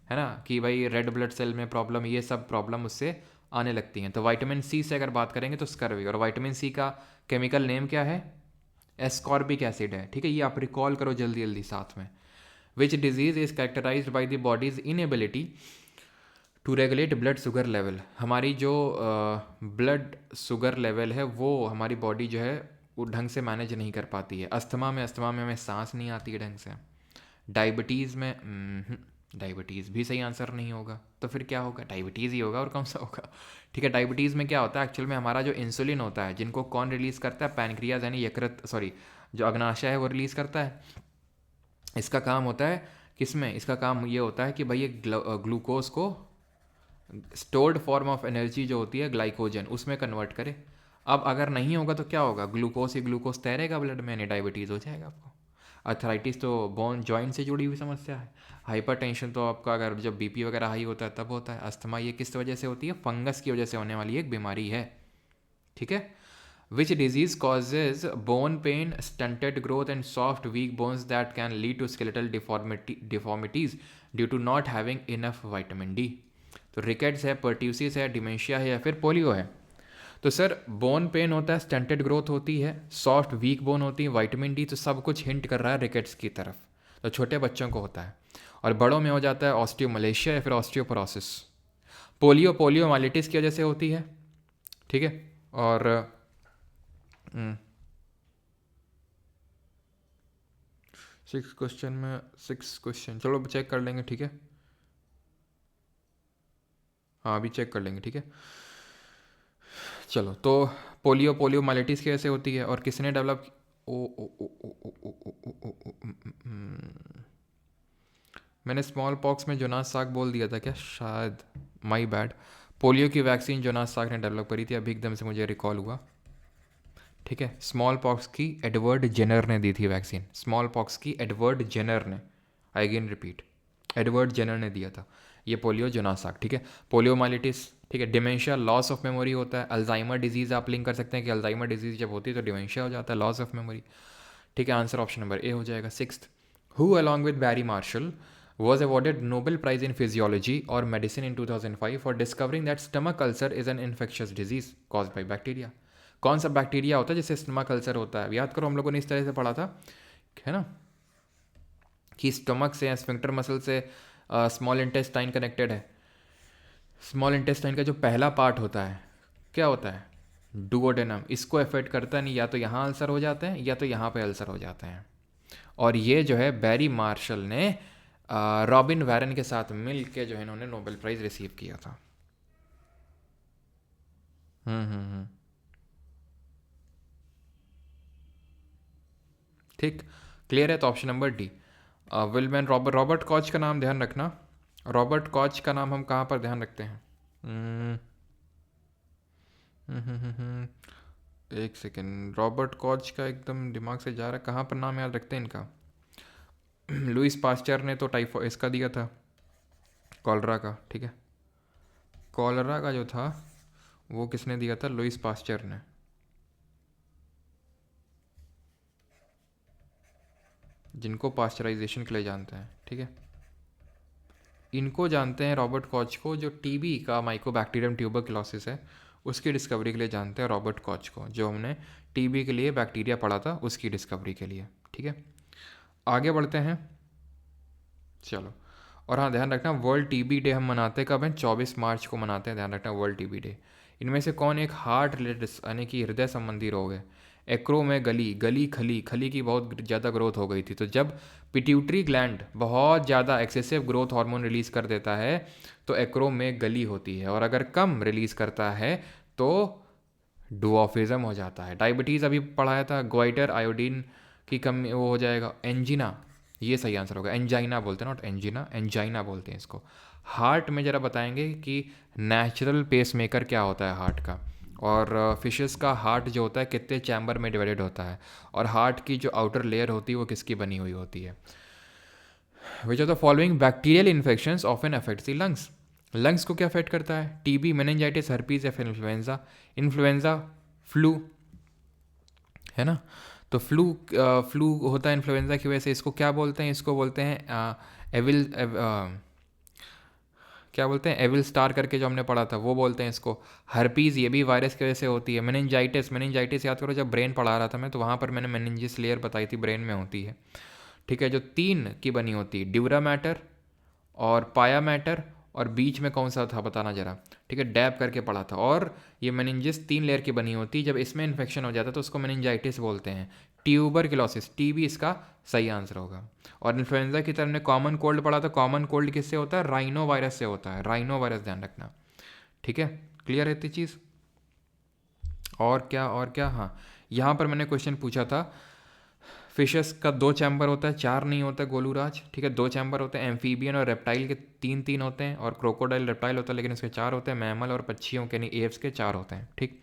ना, कि भाई रेड ब्लड सेल में प्रॉब्लम, ये सब प्रॉब्लम उससे आने लगती हैं। तो विटामिन सी से अगर बात करेंगे तो स्कर्वी। और विटामिन सी का केमिकल नेम क्या है, एस्कॉर्बिक एसिड है। ठीक है, ये आप रिकॉल करो जल्दी जल्दी साथ में। Which disease is characterized by the body's inability to regulate blood sugar level, हमारी जो ब्लड शुगर लेवल है वो हमारी बॉडी जो है वो ढंग से मैनेज नहीं कर पाती है। अस्थमा में हमें सांस नहीं आती है ढंग से। डायबिटीज़ में डायबिटीज़ भी सही आंसर नहीं होगा, तो फिर क्या होगा? डायबिटीज़ ही होगा और कौन सा होगा? ठीक है, डायबिटीज़ में क्या होता है एक्चुअल में, हमारा जो इंसुलिन होता है जिनको कौन रिलीज़ करता है? पैनक्रियाज यानी यकृत, सॉरी जो अग्नाशय है वो रिलीज़ करता है। इसका काम होता है किस में? इसका काम ये होता है कि भाई ये ग्लूकोज को स्टोर्ड फॉर्म ऑफ एनर्जी जो होती है ग्लाइकोजन उसमें कन्वर्ट करे। अब अगर नहीं होगा तो क्या होगा? ग्लूकोज ही ग्लूकोज तैरेगा ब्लड में, यानी डायबिटीज़ हो जाएगा आपको। अर्थराइटिस तो बोन जॉइंट से जुड़ी हुई समस्या है। हाइपरटेंशन तो आपका अगर जब बीपी वगैरह हाई होता है तब होता है। अस्थमा ये किस वजह से होती है? फंगस की वजह से होने वाली एक बीमारी है। ठीक है। Which disease causes bone pain, stunted growth and soft weak bones that can lead to skeletal deformities due to not having enough vitamin D? तो रिकेट्स है, पर्ट्यूसिस है, डिमेंशिया है या फिर पोलियो है। तो सर बोन पेन होता है, स्टंटेड ग्रोथ होती है, सॉफ्ट वीक बोन होती है, विटामिन डी, तो सब कुछ हिंट कर रहा है रिकेट्स की तरफ। तो छोटे बच्चों को होता है और बड़ों में हो जाता है ऑस्टियोमलेशिया या फिर ऑस्टियोपोरोसिस। पोलियोमाइलिटिस की वजह से होती है। ठीक है। और 6 क्वेश्चन में 6 क्वेश्चन, चलो चेक कर लेंगे। ठीक है, हाँ अभी चेक कर लेंगे। ठीक है, चलो तो पोलियोमाइलिटिस कैसे होती है और किसने डेवलप? ओ ओ ओ ओ ओ ओ ओ ओ ओ ओ मैंने स्मॉल पॉक्स में जोनास साग बोल दिया था क्या? शायद, माई बैड। पोलियो की वैक्सीन जोनास साग ने डेवलप करी थी, अभी एकदम से मुझे रिकॉल हुआ। ठीक है, स्मॉल पॉक्स की एडवर्ड जेनर ने दी थी वैक्सीन। स्मॉल पॉक्स की एडवर्ड जेनर ने, I again repeat, Edward Jenner ने दिया था ये पोलियो जोनास साग। ठीक है, पोलियोमाइलिटिस। ठीक है, डिमेंशिया लॉस ऑफ मेमोरी होता है। अल्जाइमर डिजीज़ आप लिंक कर सकते हैं कि अल्जाइमर डिजीज़ जब होती है तो डिमेंशिया हो जाता है, लॉस ऑफ मेमोरी। ठीक है, आंसर ऑप्शन नंबर ए हो जाएगा। Sixth, who along with Barry Marshall was awarded Nobel Prize in Physiology or Medicine in 2005 for discovering that stomach ulcer is an infectious disease caused by bacteria? कौन सा bacteria होता है जिससे stomach ulcer होता है? याद करो, हम लोगों ने इस तरह से पढ़ा था, है ना, कि स्टमक से, स्फिंक्टर मसल से स्मॉल इंटेस्टाइन कनेक्टेड है। स्मॉल इंटेस्टाइन का जो पहला पार्ट होता है क्या होता है? डुओडेनम। इसको अफेक्ट करता नहीं, या तो यहाँ अल्सर हो जाते हैं या तो यहाँ पे अल्सर हो जाते हैं। और ये जो है बैरी मार्शल ने रॉबिन वैरन के साथ मिल के जो है इन्होंने नोबेल प्राइज रिसीव किया था। हम्म। ठीक, क्लियर है। तो ऑप्शन नंबर डी, विलमैन रॉबर्ट कॉच का नाम ध्यान रखना। रॉबर्ट कॉच का नाम हम कहाँ पर ध्यान रखते हैं? हम्म, एक सेकेंड, रॉबर्ट कॉच का एकदम दिमाग से जा रहा है, कहाँ पर नाम याद रखते हैं इनका? लुइस पास्चर ने तो टाइफो इसका दिया था, कॉलरा का। ठीक है, कॉलरा का जो था वो किसने दिया था? लुइस पास्चर ने। जिनको पास्चराइजेशन के लिए जानते हैं। ठीक है, इनको जानते हैं रॉबर्ट कॉच को, जो टीबी का माइकोबैक्टीरियम ट्यूबरक्लोसिस है उसकी डिस्कवरी के लिए जानते हैं रॉबर्ट कॉच को, जो हमने टीबी के लिए बैक्टीरिया पढ़ा था उसकी डिस्कवरी के लिए। ठीक है, आगे बढ़ते हैं। चलो, और हाँ ध्यान रखना, वर्ल्ड टीबी डे हम मनाते कब हैं? 24 मार्च को मनाते हैं, ध्यान रखना, वर्ल्ड टीबी डे। इनमें से कौन एक हार्ट रिलेटेड यानी कि हृदय संबंधी रोग है? एक्रो में गली खली की बहुत ज़्यादा ग्रोथ हो गई थी, तो जब पिट्यूटरी ग्लैंड बहुत ज़्यादा एक्सेसिव ग्रोथ हार्मोन रिलीज़ कर देता है तो एक्रो में गली होती है, और अगर कम रिलीज़ करता है तो डुओफिज्म हो जाता है। डायबिटीज़ अभी पढ़ाया था, ग्वाइटर आयोडीन की कमी वो हो जाएगा, एंजिना, ये सही आंसर होगा। एंजाइना बोलते हैं, नॉट एंजिना, एंजाइना बोलते हैं इसको। हार्ट में ज़रा बताएंगे कि नेचुरल पेस मेकर क्या होता है हार्ट का, और फिशेस का हार्ट जो होता है कितने चैम्बर में डिवाइडेड होता है, और हार्ट की जो आउटर लेयर होती है वो किसकी बनी हुई होती है? Which of the following bacterial infections often affects the lungs? Lungs को क्या अफेक्ट करता है? टीबी, मेनिंजाइटिस, हर्पीज या फिर इन्फ्लुएंजा? इन्फ्लुएंजा, फ्लू, है ना। तो फ्लू होता है इन्फ्लुएंजा की वजह से। इसको क्या बोलते हैं? इसको बोलते हैं क्या बोलते हैं, एविल स्टार करके जो हमने पढ़ा था वो बोलते हैं इसको। हर्पीज़ ये भी वायरस की वजह से होती है। मेनिंजाइटिस याद करो, जब ब्रेन पढ़ा रहा था मैं तो वहाँ पर मैंने मेनिंजिस लेयर बताई थी, ब्रेन में होती है। ठीक है, जो 3 की बनी होती है, ड्यूरा मैटर और पाया मैटर और बीच में कौन सा था बताना जरा, ठीक है, डैब करके पढ़ा था। और ये मेनिंजेस 3 लेयर की बनी होती है, जब इसमें इन्फेक्शन हो जाता है तो उसको मेनिंजाइटिस बोलते हैं। ट्यूबरक्लोसिस, टीबी इसका सही आंसर होगा। और इन्फ्लुएंजा की तरह हमने कॉमन कोल्ड पढ़ा था, कॉमन कोल्ड किससे होता है, राइनो वायरस से होता है, राइनो वायरस ध्यान रखना, ठीक है, क्लियर है इतनी चीज़। और क्या, हाँ यहाँ पर मैंने क्वेश्चन पूछा था, फिशेस का 2 चैम्बर होता है, 4 नहीं होता है गोलूराज, ठीक है, 2 चैम्बर होते हैं। एम्फीबियन और रेप्टाइल के 3 होते हैं, और क्रोकोडाइल रेप्टाइल होता है लेकिन उसके 4 होते हैं। मैमल और पक्षियों के, नहीं एव्स के 4 होते हैं, ठीक।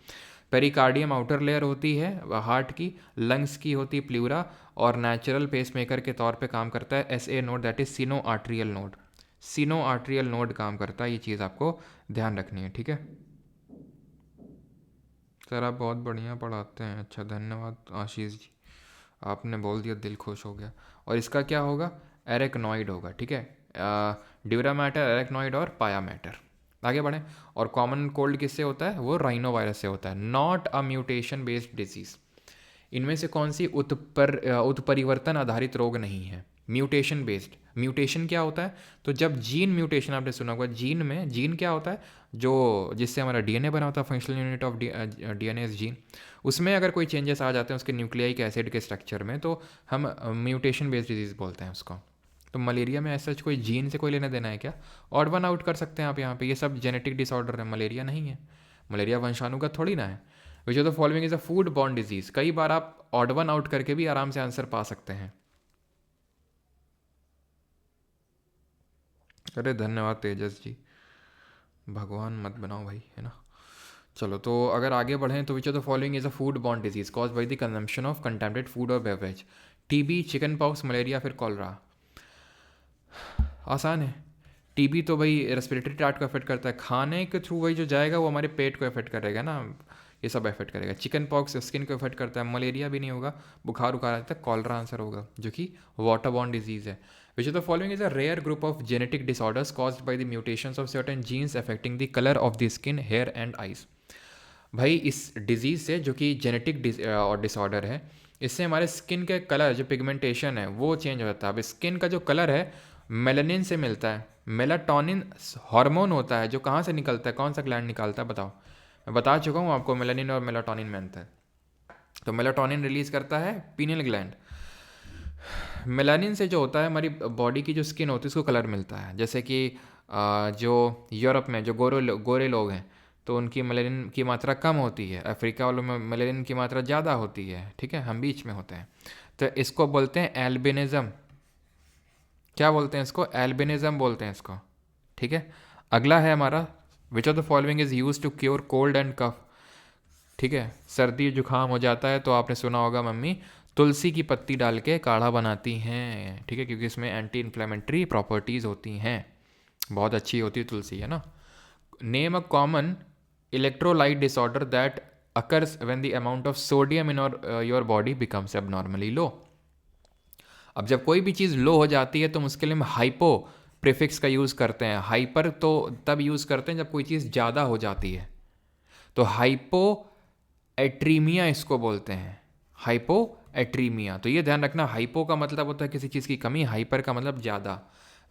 पेरिकार्डियम आउटर लेयर होती है हार्ट की, लंग्स की होती है प्ल्यूरा, और नेचुरल पेसमेकर के तौर पे काम करता है SA node, that is sinoatrial node, sinoatrial node काम करता है, ये चीज़ आपको ध्यान रखनी है, ठीक है। सर आप बहुत बढ़िया पढ़ाते हैं, अच्छा धन्यवाद आशीष जी, आपने बोल दिया दिल खुश हो गया। और इसका क्या होगा, एरेक्नॉइड होगा, ठीक है, ड्यूरा मैटर, एरेक्नॉइड और पाया मैटर। आगे बढ़ें। और कॉमन कोल्ड किससे होता है, वो राइनो वायरस से होता है, not a mutation based disease. इनमें से कौन सी उत्परिवर्तन आधारित रोग नहीं है, म्यूटेशन बेस्ड। म्यूटेशन क्या होता है, तो जब जीन म्यूटेशन, आपने सुना होगा जीन में, जीन क्या होता है, जो जिससे हमारा डीएनए बना होता है, functional unit of DNA is gene, उसमें अगर कोई चेंजेस आ जाते हैं उसके न्यूक्लियाइक एसिड के स्ट्रक्चर में, तो हम म्यूटेशन बेस्ड डिजीज़ बोलते हैं उसको। तो मलेरिया में ऐसा कोई जीन से कोई लेना देना है क्या, ऑड वन आउट कर सकते हैं आप यहाँ पे, ये सब जेनेटिक डिसऑर्डर है, मलेरिया नहीं है, मलेरिया वंशाणुगत थोड़ी ना है। Which of the following is a food borne disease, कई बार आप ऑड वन आउट करके भी आराम से आंसर पा सकते हैं। अरे धन्यवाद तेजस जी, भगवान मत बनाओ भाई, है ना। चलो तो अगर आगे बढ़ें तो which of the following is a food borne disease cause by the consumption of contaminated food और beverage, TB, chicken pox, malaria, फिर कॉलरा। आसान है, टीबी तो भाई रेस्पिरेटरी ट्रैक्ट को अफेक्ट करता है, खाने के थ्रू वही जो जाएगा वो हमारे पेट को अफेक्ट करेगा ना, ये सब अफेक्ट करेगा। चिकन पॉक्स स्किन को अफेक्ट करता है, मलेरिया भी नहीं होगा, बुखार उखार आता है, कॉलरा आंसर होगा जो कि वाटर बॉर्न डिजीज है। Which of the following is a rare group of genetic disorders caused by the mutations of certain genes affecting the colour of the skin, hair and eyes. भाई इस disease से, जो कि genetic और disorder है, इससे हमारे स्किन के कलर, जो पिगमेंटेशन है वो चेंज हो जाता है। अब स्किन का जो कलर है मेलानिन से मिलता है, मेलाटोनिन हार्मोन होता है जो कहाँ से निकलता है, कौन सा ग्लैंड निकालता है बताओ। मैं बता चुका हूँ आपको मेलानिन और मेलाटोनिन में अंतर है। तो मेलाटोनिन रिलीज करता है पीनियल ग्लैंड, मेलानिन से जो होता है हमारी बॉडी की जो स्किन होती है उसको कलर मिलता है। जैसे कि जो यूरोप में जो गोरे लोग हैं तो उनकी मेलानिन की मात्रा कम होती है, अफ्रीका वालों में मेलानिन की मात्रा ज़्यादा होती है, ठीक है, हम बीच में होते हैं। तो इसको बोलते हैं एल्बिनिज़म, क्या बोलते हैं इसको, एल्बिनिज़म बोलते हैं इसको, ठीक है। अगला है हमारा, which of the following is use to cure cold and cough, ठीक है, सर्दी जुकाम हो जाता है तो आपने सुना होगा मम्मी तुलसी की पत्ती डाल के काढ़ा बनाती हैं, ठीक है, क्योंकि इसमें एंटी इन्फ्लेमेटरी प्रॉपर्टीज़ होती हैं, बहुत अच्छी होती है तुलसी, है ना। Name a common electrolyte disorder that occurs when the amount of sodium in your body becomes abnormally low. अब जब कोई भी चीज़ लो हो जाती है तो हम उसके लिए हम हाइपो प्रीफिक्स का यूज़ करते हैं, हाइपर तो तब यूज़ करते हैं जब कोई चीज़ ज़्यादा हो जाती है, तो हाइपो एट्रीमिया इसको बोलते हैं, हाइपो एट्रीमिया। तो ये ध्यान रखना, हाइपो का मतलब होता है किसी चीज़ की कमी, हाइपर का मतलब ज़्यादा।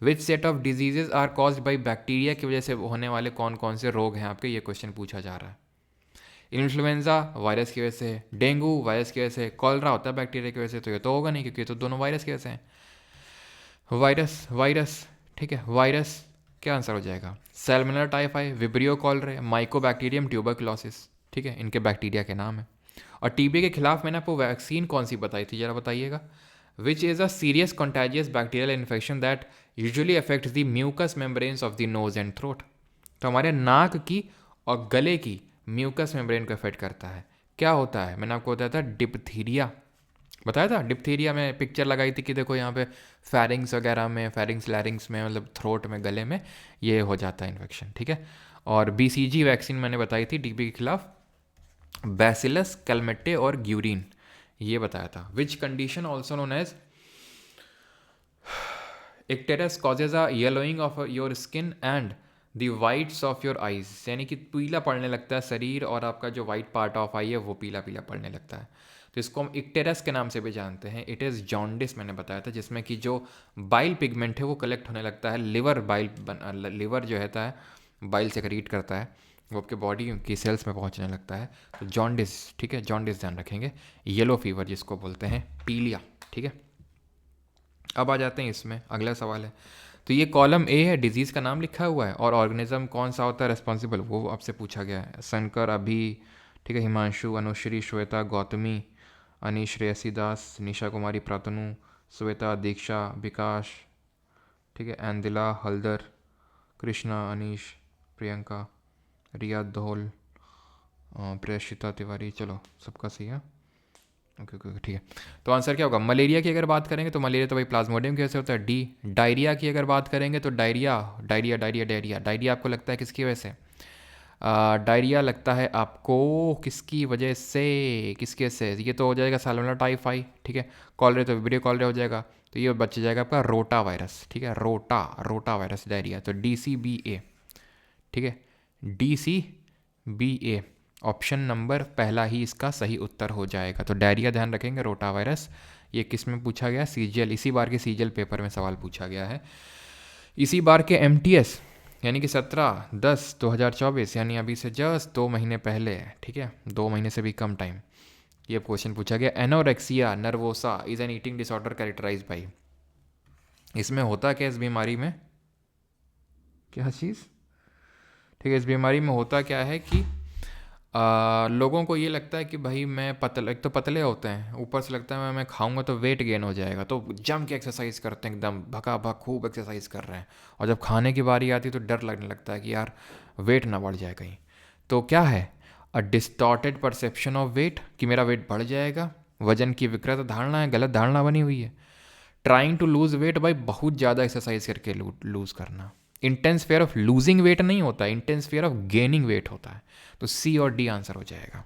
Which set of diseases are caused by bacteria की वजह से होने वाले कौन कौन से रोग हैं आपके, ये क्वेश्चन पूछा जा रहा है। इन्फ्लुएंजा वायरस की वजह से, डेंगू वायरस की वजह से, कॉलरा होता है बैक्टीरिया की वजह से, तो ये तो होगा नहीं क्योंकि ये तो दोनों वायरस की वजह से हैं। वायरस वायरस, ठीक है, वायरस क्या आंसर हो जाएगा, Salmonella typhi, vibrio cholerae, Mycobacterium tuberculosis, ठीक है, इनके बैक्टीरिया के नाम है। और टीबी के खिलाफ मैंने आपको वैक्सीन कौन सी बताई थी जरा बताइएगा। Which is a serious contagious bacterial infection that usually affects the mucous membranes of the nose and throat. तो हमारे नाक की और गले की म्यूकस मेम्ब्रेन को अफेक्ट करता है, क्या होता है, मैंने आपको बताया था डिप्थीरिया, बताया था डिप्थीरिया में पिक्चर लगाई थी कि देखो यहाँ पे फेरिंग्स वगैरह में, फेरिंग्स लैरिंग्स में, मतलब थ्रोट में, गले में ये हो जाता है इन्फेक्शन, ठीक है। और BCG वैक्सीन मैंने बताई थी टीबी के खिलाफ, बैसिलस कैलमेटे और ग्यूरिन, ये बताया था। Which condition also known as icterus causes a yellowing of your skin and the whites of your eyes, यानी कि पीला पड़ने लगता है शरीर और आपका जो वाइट पार्ट ऑफ आई है वो पीला पीला पड़ने लगता है। तो इसको हम इक्टेरस के नाम से भी जानते हैं। इट इज़ जॉन्डिस मैंने बताया था, जिसमें कि जो बाइल पिगमेंट है वो कलेक्ट होने लगता है, लिवर जो रहता है बाइल सेक्रीट करता है, वो आपके बॉडी की सेल्स में पहुंचने लगता है। तो जॉन्डिस, ठीक है, जॉन्डिस ध्यान रखेंगे। येलो फीवर जिसको बोलते हैं, पीलिया, ठीक है। अब आ जाते हैं इसमें, अगला सवाल है। तो ये कॉलम ए है, डिजीज़ का नाम लिखा हुआ है और ऑर्गेनिज्म कौन सा होता है रेस्पॉन्सिबल, वो आपसे पूछा गया है। शंकर, अभी, ठीक है, हिमांशु, अनुश्री, श्वेता, गौतमी, अनीश, श्रेयसी दास, निशा कुमारी, प्रातनु, श्वेता, दीक्षा, विकास, ठीक है, एंदिला, हल्दर, कृष्णा, अनीश, प्रियंका, रिया धौल, प्रेषिता तिवारी। चलो सबका सही है, ओके ओके ठीक है। तो आंसर क्या होगा? मलेरिया की अगर बात करेंगे तो मलेरिया तो भाई प्लाज्मोडियम कैसे होता है, डी। डायरिया की अगर बात करेंगे तो diarrhoea diarrhoea diarrhoea diarrhoea diarrhoea आपको लगता है किसकी वजह से? डायरिया लगता है आपको किसकी वजह से? किसके से? ये तो हो जाएगा साल्मोनेला टाइफाई, ठीक है। कॉलरे तो विब्रियो कॉलरे हो जाएगा, तो ये बच जाएगा आपका रोटा वायरस, ठीक है, रोटा वायरस डायरिया, तो DCBA, ठीक है, DCBA ऑप्शन नंबर पहला ही इसका सही उत्तर हो जाएगा। तो डायरिया ध्यान रखेंगे, रोटा वायरस। ये किस में पूछा गया? सीजीएल, इसी बार के सीजीएल पेपर में सवाल पूछा गया है। इसी बार के MTS यानी कि 17/10/2024, यानी अभी से जस्ट 2 महीने पहले, ठीक है, 2 महीने से भी कम टाइम, ये क्वेश्चन पूछा गया। Anorexia nervosa is an eating disorder characterize by. इसमें होता क्या इस बीमारी में? क्या चीज़? ठीक है, इस बीमारी में होता क्या है कि लोगों को ये लगता है कि भाई मैं पतले, एक तो पतले होते हैं, ऊपर से लगता है मैं खाऊंगा तो वेट गेन हो जाएगा, तो जम के एक्सरसाइज करते हैं, एकदम भगा भग खूब एक्सरसाइज कर रहे हैं, और जब खाने की बारी आती है तो डर लगने लगता है कि यार वेट ना बढ़ जाए कहीं। तो क्या है? अ डिस्टॉर्टेड परसेप्शन ऑफ वेट, कि मेरा वेट बढ़ जाएगा, वजन की विकृत धारणा है, गलत धारणा बनी हुई है। ट्राइंग टू लूज वेट भाई बहुत ज़्यादा एक्सरसाइज करके लूज करना। Intense fair of losing weight नहीं होता, intense fair of gaining weight होता है। तो C और D आंसर हो जाएगा।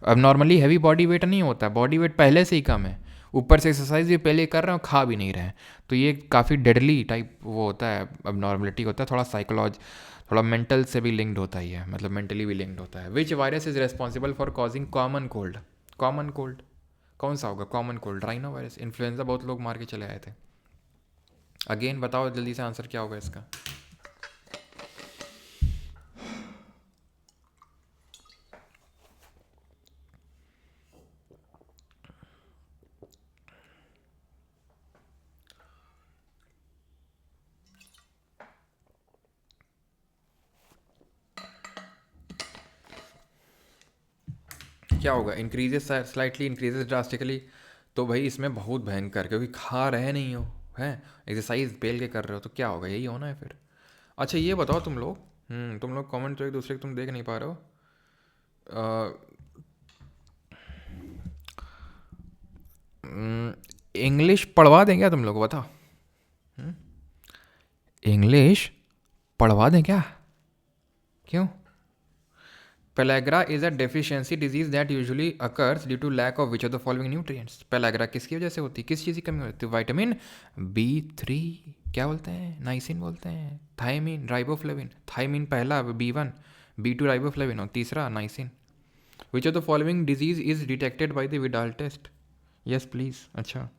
अब नॉर्मली हैवी बॉडी वेट नहीं होता, बॉडी वेट पहले से ही कम है, ऊपर से एक्सरसाइज भी पहले कर रहे हैं और खा भी नहीं रहे हैं, तो ये काफ़ी डेडली टाइप वो होता है, अब नॉर्मलिटी होता है, थोड़ा साइकोलॉज, थोड़ा मेंटल से भी लिंक्ड होता ही है, मतलब मेंटली भी लिंक्ड होता है। Which virus is responsible for causing common cold? Common cold कौन सा होगा? Common cold, rhino virus, influenza बहुत लोग मार के चले आए थे। अगेन बताओ जल्दी से आंसर क्या होगा इसका? क्या होगा? इंक्रीजेस, स्लाइटली इंक्रीजेस ड्रास्टिकली, तो भाई इसमें बहुत भयंकर, क्योंकि खा रहे नहीं हो, हैं एक्सरसाइज बेल के कर रहे हो, तो क्या होगा? यही होना है फिर। अच्छा ये बताओ तुम लोग, तुम लोग कमेंट तो एक दूसरे को तुम देख नहीं पा रहे हो। इंग्लिश पढ़वा दें क्या तुम लोग? बताओ, इंग्लिश पढ़वा दें क्या? क्यों? Pellagra is a deficiency disease that usually occurs due to lack of which of the following nutrients. Pellagra किसकी वजह से होती है? किस चीज़ की कमी होती है? विटामिन B3, क्या बोलते हैं? नाइसिन बोलते हैं, थायमिन, राइबोफ्लेविन। थायमिन पहला, B1, B2 राइबोफ्लेविन और तीसरा niacin. Which of the following disease is detected by the Widal test? Yes please. अच्छा,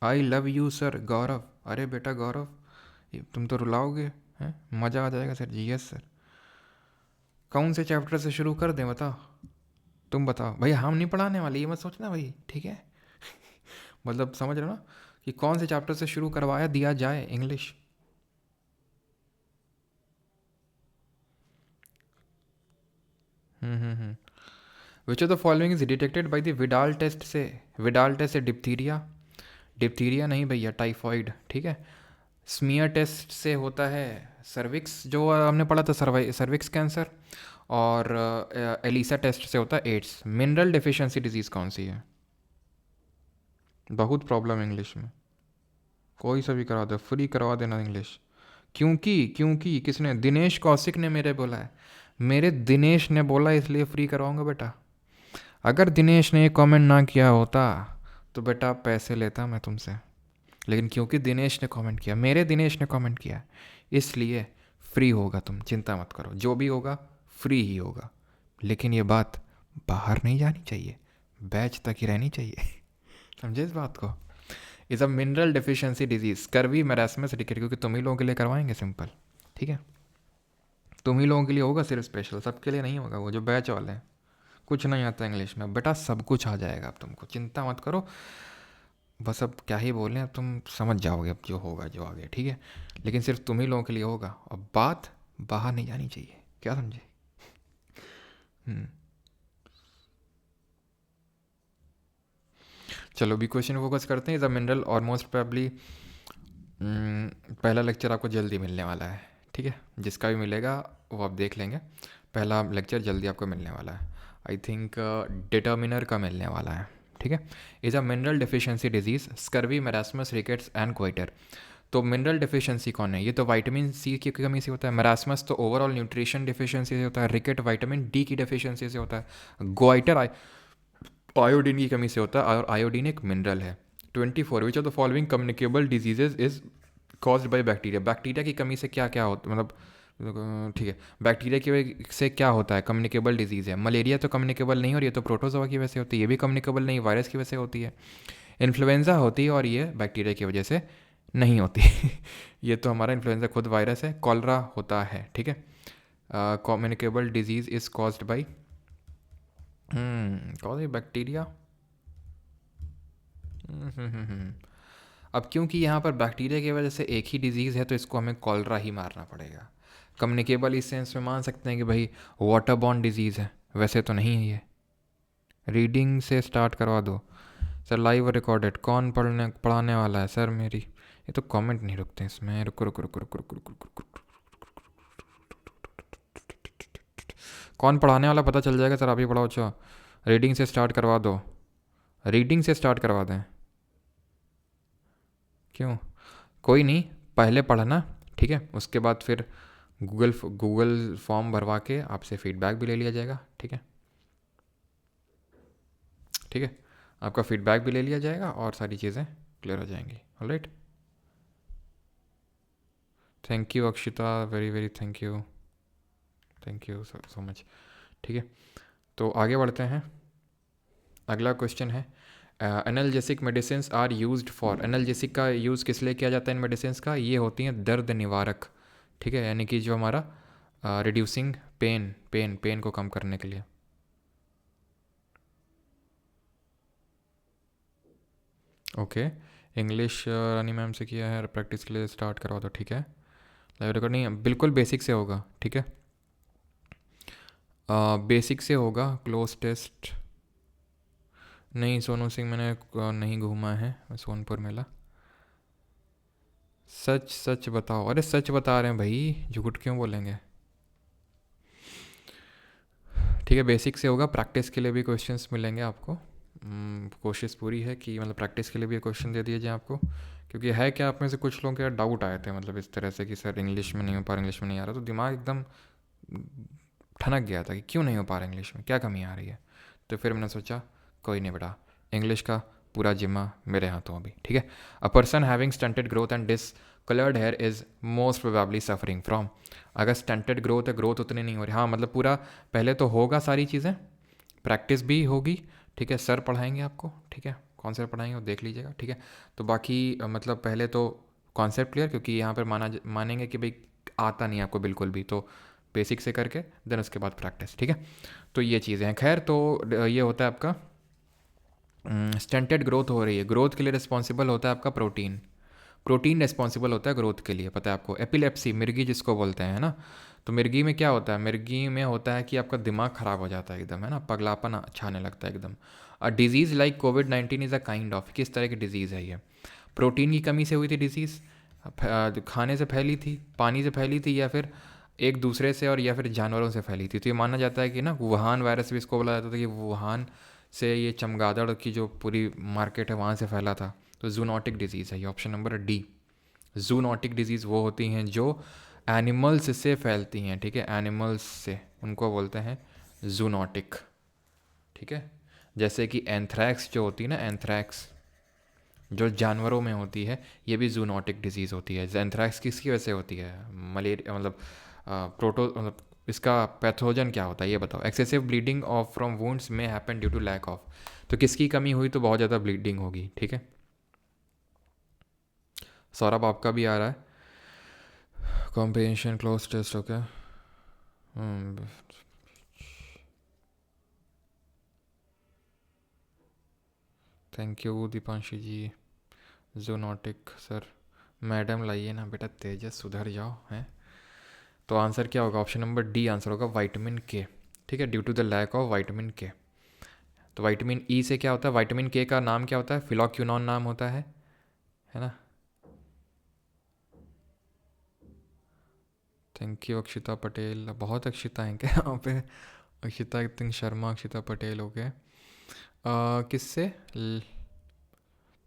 I love you sir Gaurav. अरे बेटा गौरव, तुम तो रुलाओगे, हैं? मज़ा आ जाएगा सर जी। Yes sir. कौन से चैप्टर से शुरू कर दें बताओ? तुम बताओ भाई, हम नहीं पढ़ाने वाले, ये मत सोचना भाई, ठीक है? मतलब समझ रहे हो ना, कि कौन से चैप्टर से शुरू करवाया दिया जाए English. Which of the following is detected by the Widal test से? विडाल टेस्ट से डिप्थीरिया, डिप्थीरिया नहीं भैया, टाइफॉइड, ठीक है। स्मीयर टेस्ट से होता है सर्विक्स, जो हमने पढ़ा था, सर्विक्स कैंसर। और एलिसा टेस्ट से होता है एड्स। मिनरल डिफिशिएंसी डिजीज़ कौन सी है? बहुत प्रॉब्लम इंग्लिश में, कोई सा भी करवा दो, फ्री करवा देना इंग्लिश। क्योंकि किसने? दिनेश कौशिक ने मेरे बोला है, मेरे दिनेश ने बोला, इसलिए फ्री करवाऊंगा बेटा। अगर दिनेश ने ये कमेंट ना किया होता तो बेटा पैसे लेता मैं तुमसे, लेकिन क्योंकि दिनेश ने कमेंट किया, मेरे दिनेश ने कमेंट किया, इसलिए फ्री होगा। तुम चिंता मत करो, जो भी होगा फ्री ही होगा। लेकिन ये बात बाहर नहीं जानी चाहिए, बैच तक ही रहनी चाहिए। समझे इस बात को? Is a mineral deficiency disease, scurvy, marasmus, ricket, क्योंकि तुम ही लोगों के लिए करवाएंगे सिंपल, ठीक है? तुम ही लोगों के लिए होगा सिर्फ स्पेशल, सबके लिए नहीं होगा। वो जो बैच वाले हैं, कुछ नहीं आता इंग्लिश में बेटा, सब कुछ आ जाएगा अब तुमको, चिंता मत करो। बस अब क्या ही बोलें, अब तुम समझ जाओगे अब जो होगा जो आगे, ठीक है? लेकिन सिर्फ तुम ही लोगों के लिए होगा, और बात बाहर नहीं जानी चाहिए, क्या समझे? हम्म। चलो भी क्वेश्चन फोकस करते हैं। इज़ अ मिनरल और मोस्ट प्रोबेबली, पहला लेक्चर आपको जल्दी मिलने वाला है, ठीक है? जिसका भी मिलेगा वो आप देख लेंगे। पहला लेक्चर जल्दी आपको मिलने वाला है, आई थिंक डिटर्मिनर का मिलने वाला है, ठीक है? Is a mineral deficiency disease, scurvy, marasmus, rickets and quieter. तो मिनरल डिफिशियंसी कौन है? ये तो विटामिन सी की कमी से होता है। मेरास्मस तो ओवरऑल न्यूट्रिशन डिफिशियंसी से होता है। रिकेट विटामिन डी की डिफिशियंसी से होता है। गोइटर आयोडीन की कमी से होता है, और आयोडीन एक मिनरल है। 24, विच of the following communicable diseases is caused by bacteria. Bacteria की कमी से क्या क्या होता, मतलब ठीक है, बैक्टीरिया की वजह से क्या होता है? कम्युनिकेबल डिजीज़ है। मलेरिया तो कम्युनिकेबल नहीं, और ये तो प्रोटोजोआ की वजह से होती है। ये भी कम्युनिकेबल नहीं, वायरस की वजह से होती है। इन्फ्लुएंजा होती है, और ये बैक्टीरिया की वजह से नहीं होती। ये तो हमारा इन्फ्लुएंजा खुद वायरस है। कॉलरा होता है, ठीक है? Communicable disease is caused by कौन, बैक्टीरिया। अब क्योंकि यहाँ पर बैक्टीरिया की वजह से एक ही डिजीज़ है, तो इसको हमें कॉलरा ही मारना पड़ेगा। कम्युनिकेबल इस सेंस में मान सकते हैं कि भाई वाटर बॉर्न डिजीज़ है, वैसे तो नहीं है ये। रीडिंग से स्टार्ट करवा दो सर, लाइव रिकॉर्डेड। कौन पढ़ाने वाला है सर? मेरी ये तो कमेंट नहीं रुकते इसमें। रुको रुको रुको रुको रुको रुको रुको रुको। कौन पढ़ाने वाला पता चल जाएगा सर, आप ही पढ़ाओ। अच्छा, रीडिंग से स्टार्ट करवा दो। रीडिंग से स्टार्ट करवा दें? क्यों? कोई नहीं, पहले पढ़ना, ठीक है? उसके बाद फिर गूगल फॉर्म भरवा के आपसे फीडबैक भी ले लिया जाएगा, ठीक है? ठीक है, आपका फीडबैक भी ले लिया जाएगा और सारी चीज़ें क्लियर हो जाएंगी। Alright, thank you Akshita, very very thank you so much, ठीक है? तो आगे बढ़ते हैं। अगला क्वेश्चन है, analgesic medicine are used for. Analgesic का यूज़ किस लिए किया जाता है इन मेडिसिन का? ये होती हैं दर्द निवारक, ठीक है? यानी कि जो हमारा रिड्यूसिंग पेन को कम करने के लिए। ओके, इंग्लिश रानी मैम से किया है, प्रैक्टिस के लिए स्टार्ट करवा दो, ठीक है? लाइव रिकॉर्ड नहीं है, बिल्कुल बेसिक से होगा, ठीक है? बेसिक से होगा। क्लोज टेस्ट नहीं, सोनू सिंह मैंने नहीं घूमा है सोनपुर मेला। सच सच बताओ। अरे सच बता रहे हैं भाई, झूठ क्यों बोलेंगे? ठीक है, बेसिक से होगा। प्रैक्टिस के लिए भी क्वेश्चंस मिलेंगे आपको। कोशिश पूरी है कि मतलब प्रैक्टिस के लिए भी क्वेश्चन दे दिए जाए आपको, क्योंकि है क्या, आप में से कुछ लोगों के डाउट आए थे मतलब इस तरह से कि सर इंग्लिश में नहीं हो पा रहा, इंग्लिश में नहीं आ रहा, तो दिमाग एकदम ठनक गया था कि क्यों नहीं हो पा रहा इंग्लिश में, क्या कमी आ रही है। तो फिर मैंने सोचा कोई नहीं बेटा, इंग्लिश का पूरा जिम्मा मेरे हाथों अभी, ठीक है? A person having stunted growth and discoloured here is most probably suffering from. अगर स्टंटेड ग्रोथ है, ग्रोथ उतनी नहीं हो रही, हाँ मतलब पूरा पहले तो होगा सारी चीज़ें, प्रैक्टिस भी होगी, ठीक है? सर पढ़ाएंगे आपको, ठीक है? कौन सर पढ़ाएंगे वो देख लीजिएगा, ठीक है? तो बाकी मतलब पहले तो कॉन्सेप्ट क्लियर, क्योंकि यहाँ पर मानेंगे कि भाई आता नहीं आपको बिल्कुल भी, तो बेसिक से करके देन उसके बाद प्रैक्टिस, ठीक है? तो ये चीज़ें हैं। खैर, तो ये होता है आपका स्टंटेड ग्रोथ हो रही है, ग्रोथ के लिए रिस्पॉन्सिबल होता है आपका प्रोटीन। प्रोटीन रिस्पॉन्सिबल होता है ग्रोथ के लिए, पता है आपको? एपिलेप्सी, मिर्गी जिसको बोलते हैं, है ना? तो मिर्गी में क्या होता है? मिर्गी में होता है कि आपका दिमाग ख़राब हो जाता है एकदम, है ना? पगलापन छाने लगता है एकदम। A disease like covid is a kind of, किस तरह की डिजीज़ है ये? प्रोटीन की कमी से हुई थी डिजीज़, खाने से फैली थी, पानी से फैली थी, या फिर एक दूसरे से, और या फिर जानवरों से फैली थी। तो ये माना जाता है कि ना, वुहान वायरस भी इसको बोला जाता था कि वुहान से ये चमगादड़ की जो पूरी मार्केट है वहाँ से फैला था। तो जूनोटिक डिजीज़ है ये, option number D. Zoonotic disease वो होती हैं जो एनिमल्स से फैलती हैं, ठीक है? एनिमल्स से, उनको बोलते हैं जूनोटिक, ठीक है? जैसे कि एंथ्रैक्स जो होती है ना, एंथ्रैक्स जो जानवरों में होती है, ये भी जूनोटिक डिजीज़ होती है। एंथ्रैक्स किसकी वजह से होती है? मलेरिया मतलब प्रोटो मतलब इसका पैथोजन क्या होता है ये बताओ। Excessive bleeding of from wounds may happen due to lack of, तो किसकी कमी हुई तो बहुत ज़्यादा ब्लीडिंग होगी, ठीक है। सौरभ आपका भी आ रहा है comprehension cloze test, okay. Thank you Deepanshi ji. Zoonotic sir, madam लाइए ना बेटा, तेजस सुधर जाओ हैं। तो आंसर क्या होगा, ऑप्शन नंबर डी आंसर होगा, विटामिन के, ठीक है, due to the lack of vitamin K. तो विटामिन ई से क्या होता है, विटामिन के का नाम क्या होता है, फिलोक्यूनॉन नाम होता है ना। थैंक यू अक्षिता पटेल, बहुत अक्षिता हैं क्या यहाँ पे, अक्षिता सिंह शर्मा, अक्षिता पटेल, हो गए। किससे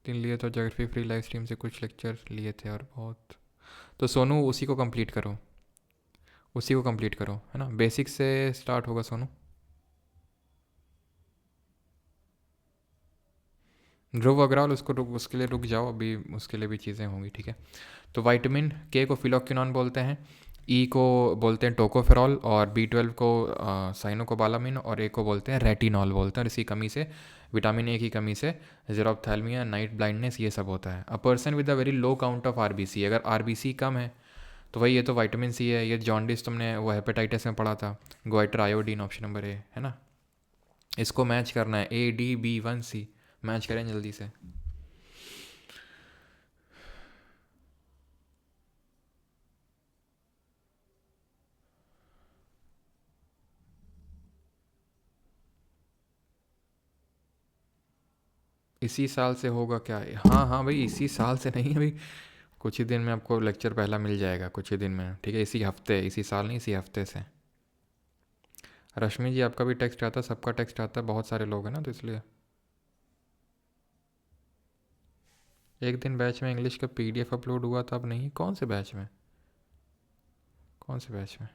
दिन लिए तो जोग्राफी फ्री लाइव स्ट्रीम से कुछ लेक्चर लिए थे और बहुत, तो सोनू उसी को कंप्लीट करो, उसी को कंप्लीट करो, है ना, बेसिक से स्टार्ट होगा सोनू। ध्रुव अग्रवाल उसको उसके लिए रुक जाओ, अभी उसके लिए भी चीज़ें होंगी, ठीक है। तो विटामिन के को फिलोक्विनॉन बोलते हैं, ई को बोलते हैं टोकोफेरॉल, और बी 12 को साइनोकोबालामिन, और ए को बोलते हैं रेटिनॉल बोलते हैं। और इसी कमी से, विटामिन ए की कमी से ज़ेरोप्थैल्मिया, नाइट ब्लाइंडनेस, ये सब होता है। A person with a very low count of RBC, अगर आरबीसी कम है तो वही, ये तो विटामिन सी है, ये जॉन्डिस तुमने वो हेपेटाइटिस में पढ़ा था, goitre iodine, option number A, है ना। इसको मैच करना है, ADB1C, मैच करें जल्दी से। इसी साल से होगा क्या, हाँ हाँ भाई, इसी साल से नहीं, अभी कुछ ही दिन में आपको लेक्चर पहला मिल जाएगा, कुछ ही दिन में, ठीक है, इसी हफ्ते, इसी साल नहीं, इसी हफ्ते से। रश्मि जी आपका भी टेक्स्ट आता है, सबका टेक्स्ट आता है, बहुत सारे लोग हैं ना, तो इसलिए। एक दिन बैच में इंग्लिश का PDF अपलोड हुआ था, अब नहीं, कौन से बैच में, कौन से बैच में।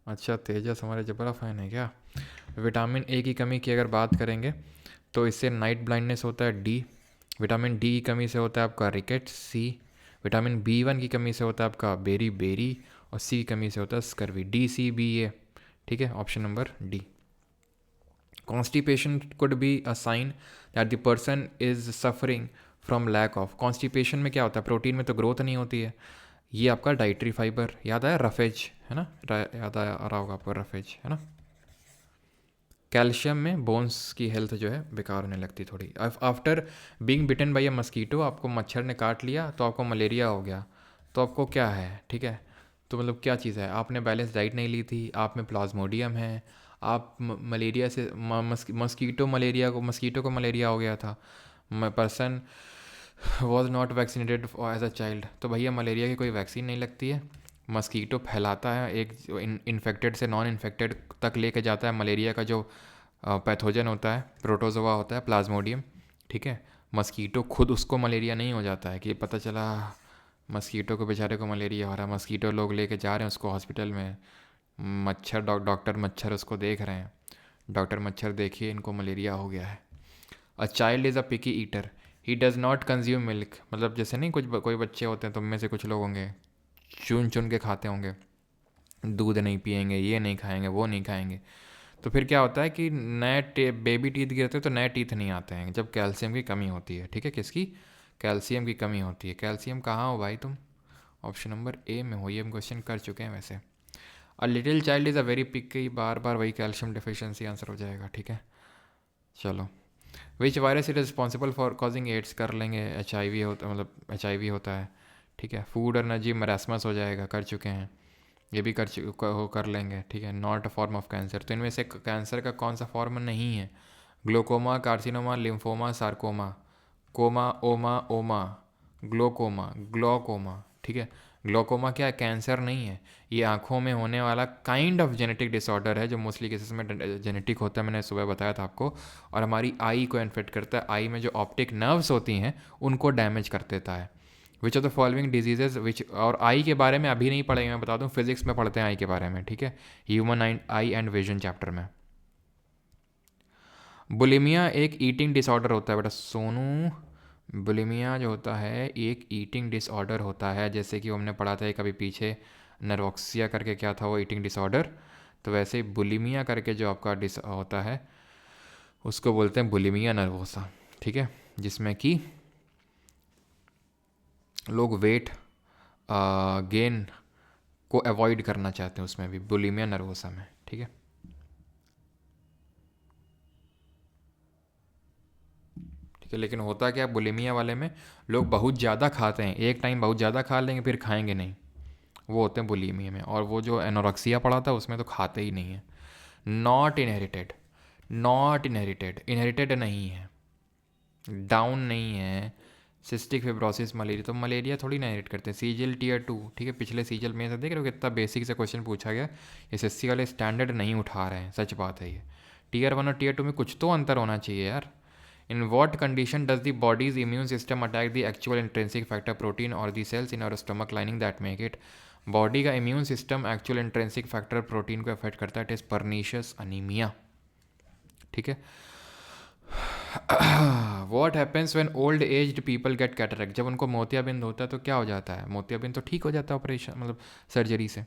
अच्छा, तेजस हमारे जबरा फैन है क्या। विटामिन ए की कमी की अगर बात करेंगे तो इससे नाइट ब्लाइंडनेस होता है, डी। विटामिन डी की कमी से होता है आपका रिकेट, सी। विटामिन B1 की कमी से होता है आपका बेरी बेरी, और सी की कमी से होता है स्कर्वी, DCBA, ठीक है, option number D. Constipation could be a sign that the person is suffering from lack of. Constipation में क्या होता है, प्रोटीन में तो ग्रोथ नहीं होती है, ये आपका डाइटरी फाइबर, याद आया रफेज, है ना, याद आया आ रहा होगा आपको रफेज, है ना। कैल्शियम में बोन्स की हेल्थ जो है बेकार होने लगती थोड़ी। After being bitten by a mosquito, आपको मच्छर ने काट लिया तो आपको मलेरिया हो गया, तो आपको क्या है, ठीक है, तो मतलब क्या चीज़ है, आपने बैलेंस डाइट नहीं ली थी, आप में प्लाज्मोडियम है, आप मलेरिया से मस्कीटो को मलेरिया हो गया था, person was not vaccinated as a child, तो भैया मलेरिया की कोई वैक्सीन नहीं लगती है, मस्कीटो फैलाता है, एक इन्फेक्टेड से नॉन इन्फेक्टेड तक लेके जाता है, मलेरिया का जो पैथोजन होता है, प्रोटोजोआ होता है, प्लाज्मोडियम, ठीक है। मस्कीटो खुद उसको मलेरिया नहीं हो जाता है कि पता चला मस्कीटो को बेचारे को मलेरिया हो रहा है, मस्कीटो लोग लेके जा रहे हैं उसको हॉस्पिटल में, मच्छर डॉक्टर मच्छर उसको देख रहे हैं, डॉक्टर मच्छर देखिए इनको मलेरिया हो गया है। A child is a picky eater, he does not consume milk, मतलब जैसे नहीं कुछ कोई बच्चे होते हैं, तुम में से कुछ लोग होंगे चुन चुन के खाते होंगे, दूध नहीं पियेंगे, ये नहीं खाएंगे, वो नहीं खाएंगे, तो फिर क्या होता है कि नए बेबी टीथ गिरते हैं तो नए टीथ नहीं आते हैं, जब कैल्शियम की कमी होती है, ठीक है, किसकी, कैल्शियम की कमी होती है। कैल्शियम कहाँ हो भाई तुम, ऑप्शन नंबर ए में हो, ये हम क्वेश्चन कर चुके हैं वैसे। A little child is a very picky, बार बार वही कैल्शियम डिफिशियंसी आंसर हो जाएगा, ठीक है। चलो, which virus it is responsible for causing AIDS, कर लेंगे, HIV होता, मतलब HIV होता है, ठीक है। फूड एनर्जी मरासमस हो जाएगा, कर चुके हैं, ये भी कर लेंगे, ठीक है। Not a form of cancer, तो इनमें से कैंसर का कौन सा फॉर्म नहीं है, glaucoma, carcinoma, lymphoma, sarcoma, coma, oma, oma, glaucoma, glaucoma, ठीक है। ग्लोकोमा क्या है, कैंसर नहीं है, ये आँखों में होने वाला काइंड ऑफ जेनेटिक डिसऑर्डर है, जो मोस्टली केसेस में जेनेटिक होता है, मैंने सुबह बताया था आपको, और हमारी आई को इन्फेक्ट करता है, आई में जो ऑप्टिक नर्व्स होती हैं उनको डैमेज कर देता है। Which of the following diseases विच, और आई के बारे में अभी नहीं पढ़ेंगे, मैं बता दूं फिजिक्स में पढ़ते हैं आई के बारे में, ठीक है, human I and vision chapter में। बुलिमिया एक ईटिंग डिसऑर्डर होता है बेटा सोनू, बुलिमिया जो होता है एक ईटिंग डिसऑर्डर होता है, जैसे कि हमने पढ़ा था कभी पीछे, नर्वोक्सिया करके क्या था वो ईटिंग डिसऑर्डर, तो वैसे ही बुलिमिया करके जो आपका डिस होता है उसको बोलते हैं बुलिमिया नर्वोसा, ठीक है, जिसमें कि लोग वेट गेन को अवॉइड करना चाहते हैं, उसमें भी बुलिमिया नर्वोसा में, ठीक है। ठीक है, लेकिन होता क्या बुलिमिया वाले में, लोग बहुत ज़्यादा खाते हैं, एक टाइम बहुत ज़्यादा खा लेंगे फिर खाएंगे नहीं, वो होते हैं बुलिमिया में। और वो जो एनोरेक्सिया पड़ा था उसमें तो खाते ही नहीं है। Not inherited, not inherited, inherited नहीं है, डाउन नहीं है। सिस्टिक फिब्रोसिस मलेरिया, तो मलेरिया थोड़ी ना इनहेरिट करते हैं। सीजल टीयर 2, ठीक है, पिछले सीजल में से देख रहे हो कितना बेसिक से क्वेश्चन पूछा गया। एसएससी वाले स्टैंडर्ड नहीं उठा रहे हैं, सच बात है ये। टीयर 1 और टीयर 2 में कुछ तो अंतर होना चाहिए यार। In what condition does the body's immune system attack the actual intrinsic factor protein or the cells in our stomach lining that make it? Body का immune system actual intrinsic factor protein को affect करता है, it is pernicious anaemia, ठीक है। What happens when old aged people get cataract, जब उनको मोतियाबिंद होता है तो क्या हो जाता है, मोतियाबिंद तो ठीक हो जाता है ऑपरेशन मतलब सर्जरी से।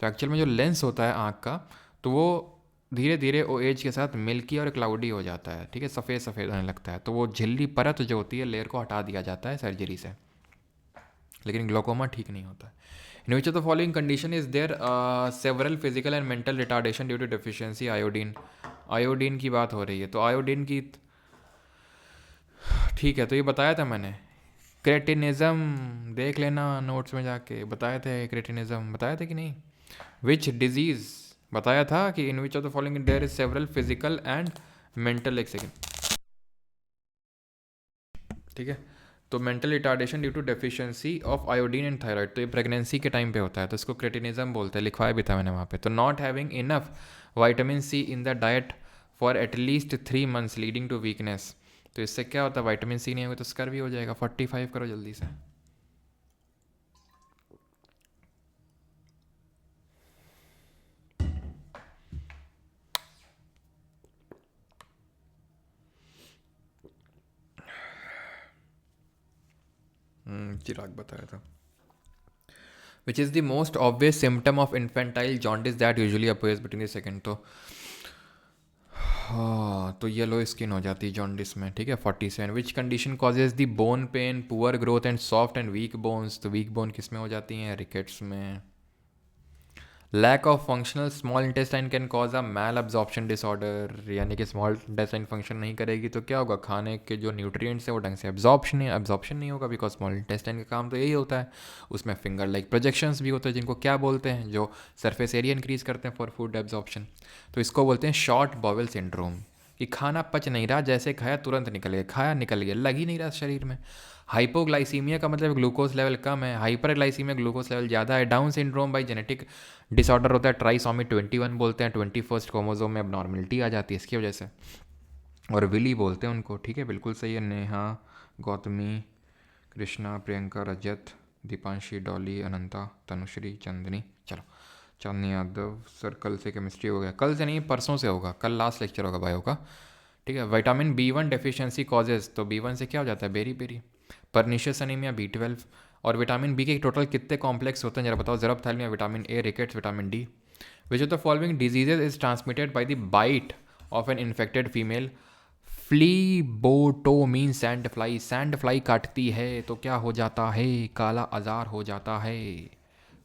तो एक्चुअल में जो लेंस होता है आँख का, तो वो धीरे धीरे वो एज के साथ मिल्की और क्लाउडी हो जाता है, ठीक है, सफ़ेद सफ़ेद होने लगता है। तो वो झिल्ली परत जो होती है लेयर को हटा दिया जाता है सर्जरी से, लेकिन ग्लोकोमा ठीक नहीं होता है। In which of the following condition is there several physical and mental retardation due to deficiency iodine. Iodine की बात हो रही है, तो आयोडीन की ठीक है, तो ये बताया था मैंने, क्रेटिनिज्म देख लेना नोट्स में जाके, बताए थे क्रेटिनिज्म, बताया था कि नहीं। विच डिजीज़ बताया था कि in which of the following there is several physical and mental, एक सेकेंड, ठीक है। तो mental retardation due to deficiency of iodine and thyroid, तो ये प्रेगनेंसी के टाइम पे होता है, तो इसको क्रेटिनिज्म बोलते हैं, लिखवाया भी था मैंने वहाँ पे। तो not having enough vitamin C in the diet for at least 3 months leading to weakness, तो इससे क्या होता है, विटामिन सी नहीं होगा तो स्कर भी हो जाएगा। 45 करो जल्दी से। चिराग बताया था। Which is the most obvious symptom of infantile jaundice that usually appears between the second, तो हाँ, तो येलो स्किन हो जाती है जॉन्डिस में, ठीक है। 47 which condition causes the bone pain, poor growth and soft and weak bones, तो वीक बोन किस में हो जाती हैं, रिकेट्स में। Lack of functional small intestine can cause a malabsorption disorder, यानी कि स्मॉल इंटेस्टाइन फंक्शन नहीं करेगी तो क्या होगा, खाने के जो न्यूट्रिएंट्स है वो ढंग से एब्जॉर्प्शन नहीं होगा, बिकॉज स्मॉल इंटेस्टाइन का काम तो यही होता है। उसमें फिंगर लाइक प्रोजेक्शंस भी होते हैं, जिनको क्या बोलते हैं, जो सरफेस एरिया इंक्रीज करते हैं फॉर फूड एब्जॉर्प्शन, तो इसको बोलते हैं शॉर्ट बॉवेल सिंड्रोम, कि खाना पच नहीं रहा, जैसे खाया तुरंत निकल गया, खाया निकल गया, लग ही नहीं रहा शरीर में। हाइपोग्लाइसीमिया का मतलब ग्लूकोज लेवल कम है, हाइपरग्लाइसीमिया ग्लूकोज लेवल ज़्यादा है। Down syndrome by genetic disorder होता है, ट्राइसोमी 21 बोलते हैं, 21st क्रोमोसोम में अबनॉर्मलिटी आ जाती है इसकी वजह से, और विली बोलते हैं उनको, ठीक है, बिल्कुल सही है। नेहा, गौतमी, कृष्णा, प्रियंका, रजत, दीपांशी, डॉली, अनंता, तनुश्री, चंदनी, चलो चांदनी यादव। सर कल से केमिस्ट्री हो गया, कल से नहीं परसों से होगा, कल लास्ट लेक्चर होगा बायो का, ठीक है। विटामिन B1 डेफिशिएंसी कॉजेज, तो B1 से क्या हो जाता है, berry berry. Pernicious anaemia B12। और विटामिन बी के टोटल कितने कॉम्प्लेक्स होते हैं जरा बताओ, जरब-थैलेमिया, vitamin A, rickets, vitamin D. Which of the following diseases is transmitted by the bite of an infected female. Phlebotomine sand fly, sand fly काटती है तो क्या हो जाता है, काला अजार हो जाता है,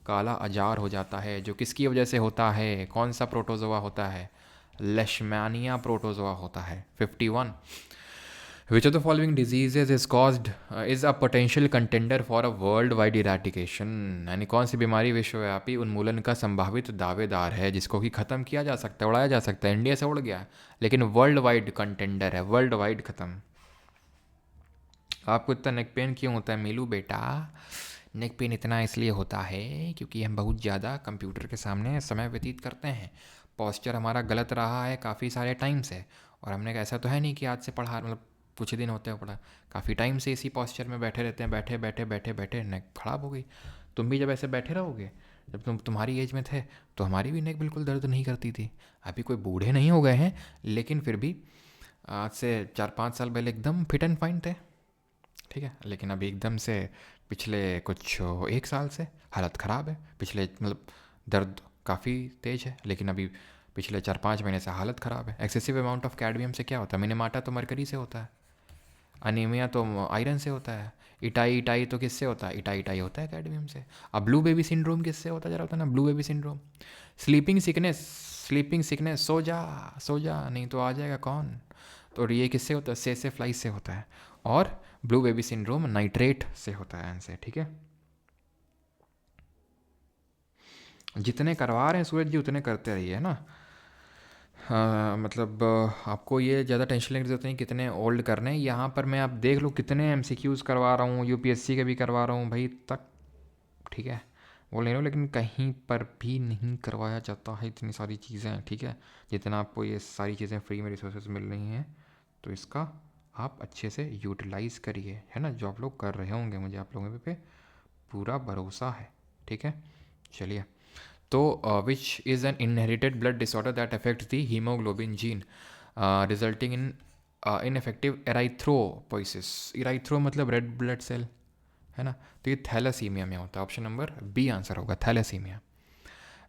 काला अजार हो जाता है, जो किसकी वजह से होता है, कौन सा प्रोटोजोआ होता है, लेशमैनिया प्रोटोजोआ होता है। 51 विच of the following diseases is caused is a potential contender for a world wide eradication, यानी कौन सी बीमारी विश्वव्यापी उन्मूलन का संभावित दावेदार है, जिसको कि ख़त्म किया जा सकता है, उड़ाया जा सकता है, इंडिया से उड़ गया है लेकिन वर्ल्ड वाइड कंटेंडर है, वर्ल्ड वाइड ख़त्म। आपको इतना नेक पेन क्यों होता है मीलू बेटा, नेक पेन इतना इसलिए होता है क्योंकि हम बहुत ज़्यादा कंप्यूटर के सामने समय व्यतीत करते हैं, पॉस्चर हमारा गलत रहा है काफ़ी सारे टाइम से, और हमने ऐसा तो है नहीं कि आज से पढ़ा, मतलब कुछ दिन होते हैं पढ़ा, काफ़ी टाइम से इसी पॉस्चर में बैठे रहते हैं, बैठे बैठे बैठे बैठे नेक ख़राब हो गई। तुम भी जब ऐसे बैठे रहोगे, जब तुम तुम्हारी एज में थे तो हमारी भी नेक बिल्कुल दर्द नहीं करती थी। अभी कोई बूढ़े नहीं हो गए हैं लेकिन फिर भी आज से 4-5 साल पहले एकदम फिट एंड फाइन थे, ठीक है, लेकिन अभी एकदम से पिछले कुछ 1 साल से हालत ख़राब है। पिछले मतलब दर्द काफ़ी तेज़ है, लेकिन अभी पिछले 4-5 महीने से हालत ख़राब है। एक्सेसिव अमाउंट ऑफ कैडमियम से क्या होता है? मिनेमाटा तो मरकरी से होता है, अनीमिया तो आयरन से होता है, इटाई इटाई तो किससे होता है? इटाई इटाई होता है कैडमियम से। अब ब्लू बेबी सिंड्रोम किससे होता है? जरा होता है ना blue baby syndrome. Sleeping sickness, sleeping sickness, सो जा नहीं तो आ जाएगा कौन। तो ये किससे होता है? से फ्लाई से होता है। और ब्लू बेबी सिंड्रोम नाइट्रेट से होता है, इनसे। ठीक है, जितने करवा रहे हैं सूरज जी उतने करते रहिए, है ना। हाँ, मतलब आपको ये ज़्यादा टेंशन लेने की जरूरत नहीं कितने ओल्ड करने हैं। यहाँ पर मैं आप देख लो कितने एमसीक्यूज़ करवा रहा हूँ, यूपीएससी के भी करवा रहा हूँ भाई तक। ठीक है, वो ले लो, लेकिन कहीं पर भी नहीं करवाया जाता है इतनी सारी चीज़ें। ठीक है, जितना आपको ये सारी चीज़ें फ्री में रिसोर्सेज मिल रही हैं, तो इसका आप अच्छे से यूटिलाइज़ करिए, है ना। जो आप लोग कर रहे होंगे, मुझे आप लोगों पे पूरा भरोसा है। ठीक है, चलिए। तो which is an inherited blood disorder that affects the haemoglobin gene resulting in infective erythropoiesis. Erythro मतलब रेड ब्लड सेल, है ना। तो ये थैलेसीमिया में होता है। ऑप्शन नंबर बी आंसर होगा, thalassaemia.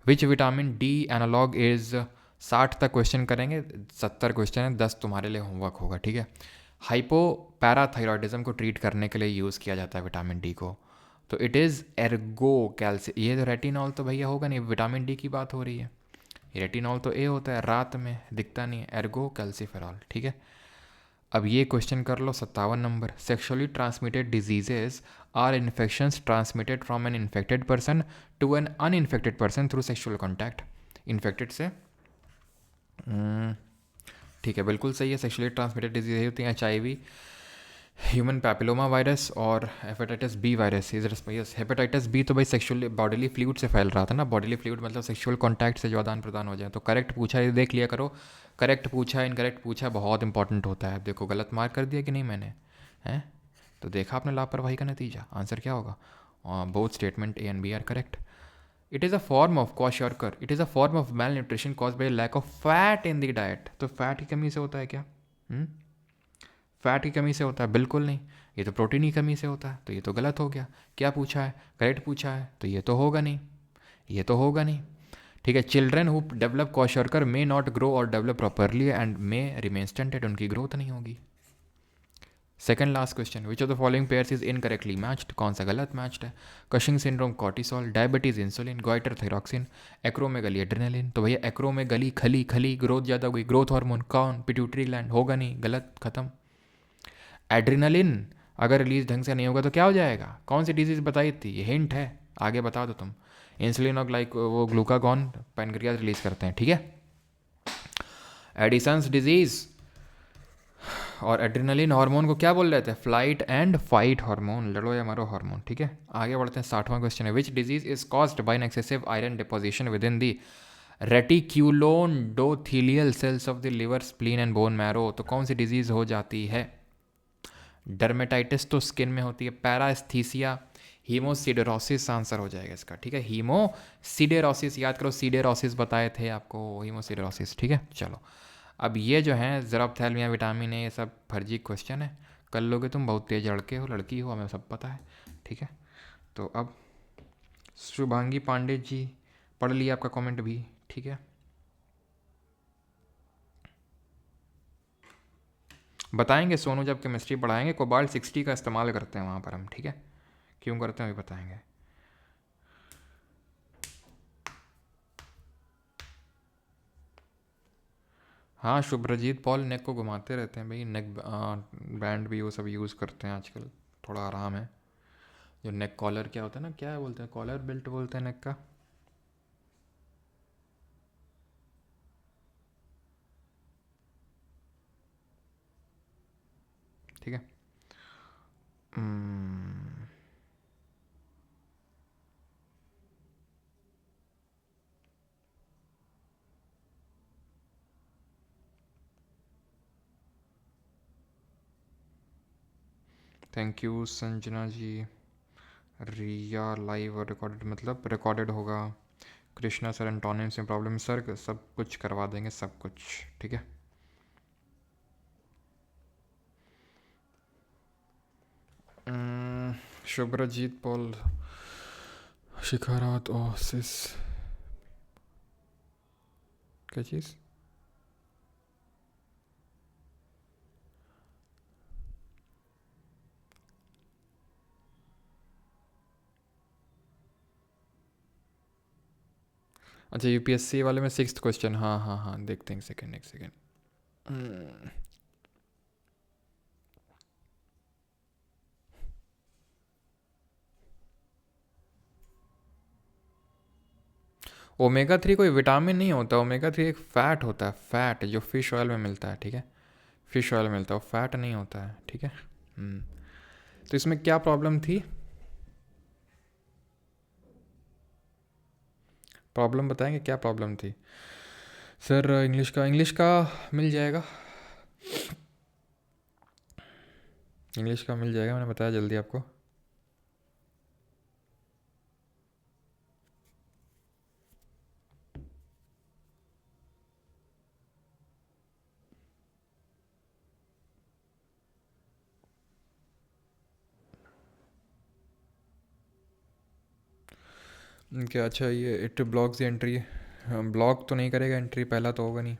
Which vitamin D analogue is 60 तक क्वेश्चन करेंगे, 70 क्वेश्चन है, 10 तुम्हारे लिए होमवर्क होगा। ठीक है, हाइपो पैराथायरॉयडिज्म को ट्रीट करने के लिए यूज़ किया जाता है विटामिन डी को। तो इट इज़ एर्गो कैल्सी। ये तो रेटिनॉल तो भैया होगा नहीं, विटामिन डी की बात हो रही है। रेटिनॉल तो ए होता है, रात में दिखता नहीं है, एर्गो कैल्सीफेरॉल। ठीक है, अब ये क्वेश्चन कर लो 57 number. Sexually transmitted diseases are infections transmitted from an infected person to an uninfected person through sexual contact. Infected से ठीक है, बिल्कुल सही है। सेक्सुअली ट्रांसमिटेड डिजीज होती हैं HIV, ह्यूमन पैपिलोमा वायरस और hepatitis B virus. Yes, hepatitis B तो भाई सेक्सुअल बॉडीली फ्लूइड से फैल रहा था ना। बॉडीली फ्लूइड मतलब सेक्सुअल कॉन्टैक्ट से जो आदान प्रदान हो जाए। तो करेक्ट पूछा है, देख लिया करो। करेक्ट पूछा है, इनकरेक्ट पूछा, बहुत इंपॉर्टेंट होता है। अब देखो गलत मार्क कर दिया कि नहीं मैंने, हैं? तो देखा आपने लापरवाही का नतीजा। आंसर क्या होगा? Both statement A and B are correct. It is a form of kwashiorkor, it is a form of malnutrition cause by lack of fat in the diet. तो फैट की कमी से होता है क्या? फैट की कमी से होता है? बिल्कुल नहीं, ये तो प्रोटीन की कमी से होता है। तो ये तो गलत हो गया। क्या पूछा है? करेक्ट पूछा है, तो ये तो होगा नहीं, ये तो होगा नहीं। ठीक है, children who develop kwashiorkor may not grow और develop properly and may remain stunted. उनकी ग्रोथ नहीं होगी। Second last question, which of the following pairs is incorrectly matched. कौन सा गलत मैच्ड है? Cushing syndrome cortisol, diabetes insulin, goitre thyroxine, acromegaly adrenaline. तो भैया एक्रोमेगली खली खली ग्रोथ ज़्यादा हुई, ग्रोथ हार्मोन कौन? Pituitary gland. होगा नहीं, गलत, खत्म। एड्रेनालिन अगर रिलीज ढंग से नहीं होगा तो क्या हो जाएगा? कौन सी डिजीज बताई थी? ये हिंट है, आगे बता दो तुम। इंसुलिन और वो ग्लूकागॉन पैनक्रियाज रिलीज करते हैं। ठीक है, एडिसन्स डिजीज और एड्रेनलिन हार्मोन को क्या बोल रहे थे? फ्लाइट एंड फाइट हार्मोन, लड़ो या मरो हार्मोन। ठीक है, आगे बढ़ते हैं। 60वां क्वेश्चन है, which disease is caused by an excessive iron deposition within the reticuloendothelial cells of the liver, spleen and bone marrow. तो कौन सी डिजीज हो जाती है? डर्मेटाइटिस तो स्किन में होती है। पैरास्थीसिया, हीमोसिडेरोसिस आंसर हो जाएगा इसका। ठीक है, हीमोसिडेरोसिस, याद करो सीडेरोसिस बताए थे आपको, हीमोसिडेरोसिस। ठीक है, चलो। अब ये जो है ज़ेरोप्थैल्मिया, विटामिन ए, ये सब फर्जी क्वेश्चन है। कर लोगे तुम, बहुत तेज लड़के हो, लड़की हो, हमें सब पता है। ठीक है, तो अब शुभांगी पांडे जी, पढ़ लिया आपका कमेंट भी। ठीक है, बताएंगे सोनू जब केमिस्ट्री पढ़ाएंगे, कोबाल्ट 60 का इस्तेमाल करते हैं वहाँ पर हम। ठीक है, क्यों करते हैं अभी बताएंगे। हाँ, शुभ्रजीत पॉल नेक को घुमाते रहते हैं भाई। नेक बैंड भी वो सब यूज़ करते हैं आजकल, थोड़ा आराम है। जो नेक कॉलर क्या होता है ना, क्या बोलते हैं, कॉलर बेल्ट बोलते हैं नेक का। ठीक है, thank you Sanjana ji. Riya live और रिकॉर्डेड, मतलब रिकॉर्डेड होगा। कृष्णा सर, एंटोनिम्स में प्रॉब्लम सर, सब कुछ करवा देंगे, सब कुछ। ठीक है, शुभ्रजीत पॉल, शिखरात ओसिस, क्या चीज़? अच्छा यूपीएससी वाले में 6th क्वेश्चन, हाँ हाँ हाँ देखते हैं, एक सेकेंड। ओमेगा 3 कोई विटामिन नहीं होता, ओमेगा 3 एक फ़ैट होता है, फ़ैट जो फिश ऑयल में मिलता है, ठीक है, फिश ऑयल मिलता है, वो फ़ैट नहीं होता है, ठीक है। तो इसमें क्या प्रॉब्लम थी, प्रॉब्लम बताएंगे क्या प्रॉब्लम थी? सर इंग्लिश का मिल जाएगा, इंग्लिश का मिल जाएगा, मैंने बताया जल्दी आपको। क्या अच्छा, ये it blocks the entry, block तो नहीं करेगा एंट्री, पहला तो होगा नहीं।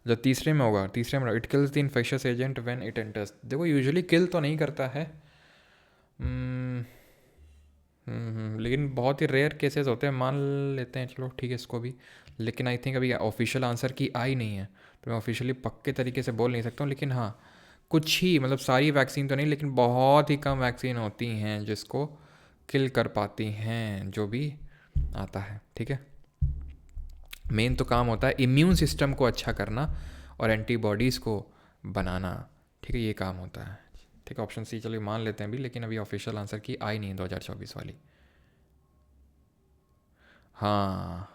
जब तीसरे में होगा, तीसरे में it kills the infectious agent when it enters, देखो यूजुअली किल तो नहीं करता है। लेकिन बहुत ही रेयर केसेस होते हैं, मान लेते हैं, चलो ठीक है इसको भी। लेकिन आई थिंक अभी ऑफिशियल आंसर की आई नहीं है, तो मैं ऑफिशियली पक्के तरीके से बोल नहीं सकता हूँ, लेकिन हाँ कुछ ही, मतलब सारी वैक्सीन तो नहीं, लेकिन बहुत ही कम वैक्सीन होती हैं जिसको किल कर पाती हैं, जो भी आता है, ठीक है। मेन तो काम होता है इम्यून सिस्टम को अच्छा करना और एंटीबॉडीज़ को बनाना, ठीक है, ये काम होता है, ठीक है। ऑप्शन सी चलिए मान लेते हैं अभी, लेकिन अभी ऑफिशियल आंसर की आई नहीं है 2024 वाली। हाँ,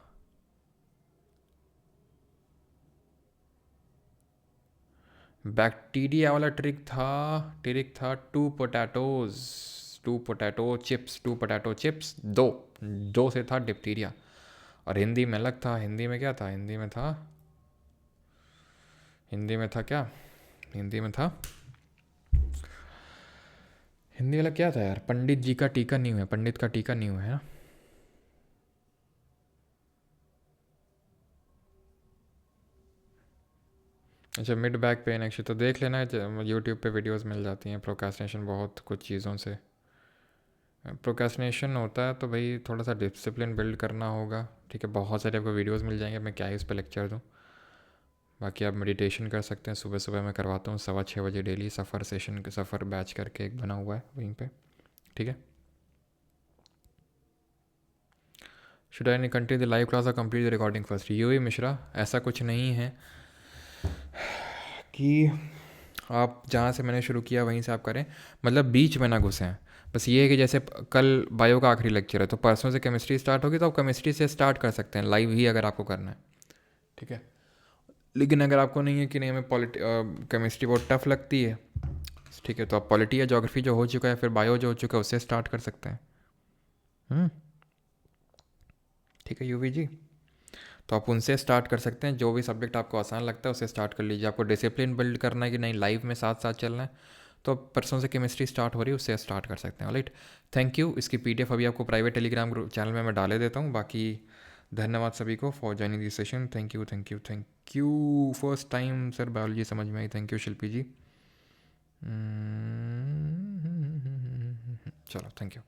बैक्टीरिया वाला ट्रिक था टू पोटैटो चिप्स, दो से था डिप्टीरिया। और हिंदी में अलग था, हिंदी में क्या था, हिंदी में था क्या, हिंदी में था, हिंदी वाला क्या था यार, पंडित जी का टीका नहीं हुआ, पंडित का टीका नहीं हुआ है ना। अच्छा मिड बैक पेन एक्चुअली तो देख लेना, यूट्यूब पे वीडियोस मिल जाती हैं, प्रोक्रेस्टिनेशन बहुत कुछ चीज़ों से प्रोक्रेस्टिनेशन होता है, तो भाई थोड़ा सा डिसिप्लिन बिल्ड करना होगा, ठीक है। बहुत सारे आपको वीडियोस मिल जाएंगे, मैं क्या ही उस पर लेक्चर दूँ। बाकी आप मेडिटेशन कर सकते हैं, सुबह सुबह मैं करवाता हूँ 6:15 डेली, सफ़र बैच करके एक बना हुआ है वहीं पे, ठीक है। Should I continue the live class और कंप्लीट द रिकॉर्डिंग फर्स्ट, यूई मिश्रा, ऐसा कुछ नहीं है कि आप जहाँ से मैंने शुरू किया वहीं से आप करें, मतलब बीच में ना घुसें। बस ये है कि जैसे कल बायो का आखिरी लेक्चर है, तो परसों से केमिस्ट्री स्टार्ट होगी, तो आप केमिस्ट्री से स्टार्ट कर सकते हैं लाइव ही, अगर आपको करना है, ठीक है। लेकिन अगर आपको नहीं है कि नहीं, हमें केमिस्ट्री बहुत टफ लगती है, ठीक है, तो आप पॉलिटी या जोग्राफी जो हो चुका है, फिर बायो जो हो चुका है, उससे स्टार्ट कर सकते हैं। ठीक है यूवी जी, तो आप उनसे स्टार्ट कर सकते हैं, जो भी सब्जेक्ट आपको आसान लगता है उससे स्टार्ट कर लीजिए। आपको डिसिप्लिन बिल्ड करना है कि नहीं लाइव में साथ साथ चलना है, तो परसों से केमिस्ट्री स्टार्ट हो रही है, उससे स्टार्ट कर सकते हैं, राइट। थैंक यू, इसकी पीडीएफ अभी आपको प्राइवेट टेलीग्राम ग्रुप चैनल में मैं डाले देता हूँ। बाकी धन्यवाद सभी को for joining this session, thank you thank you thank you, first time sir biology समझ में आई, थैंक यू शिल्पी जी। चलो थैंक यू।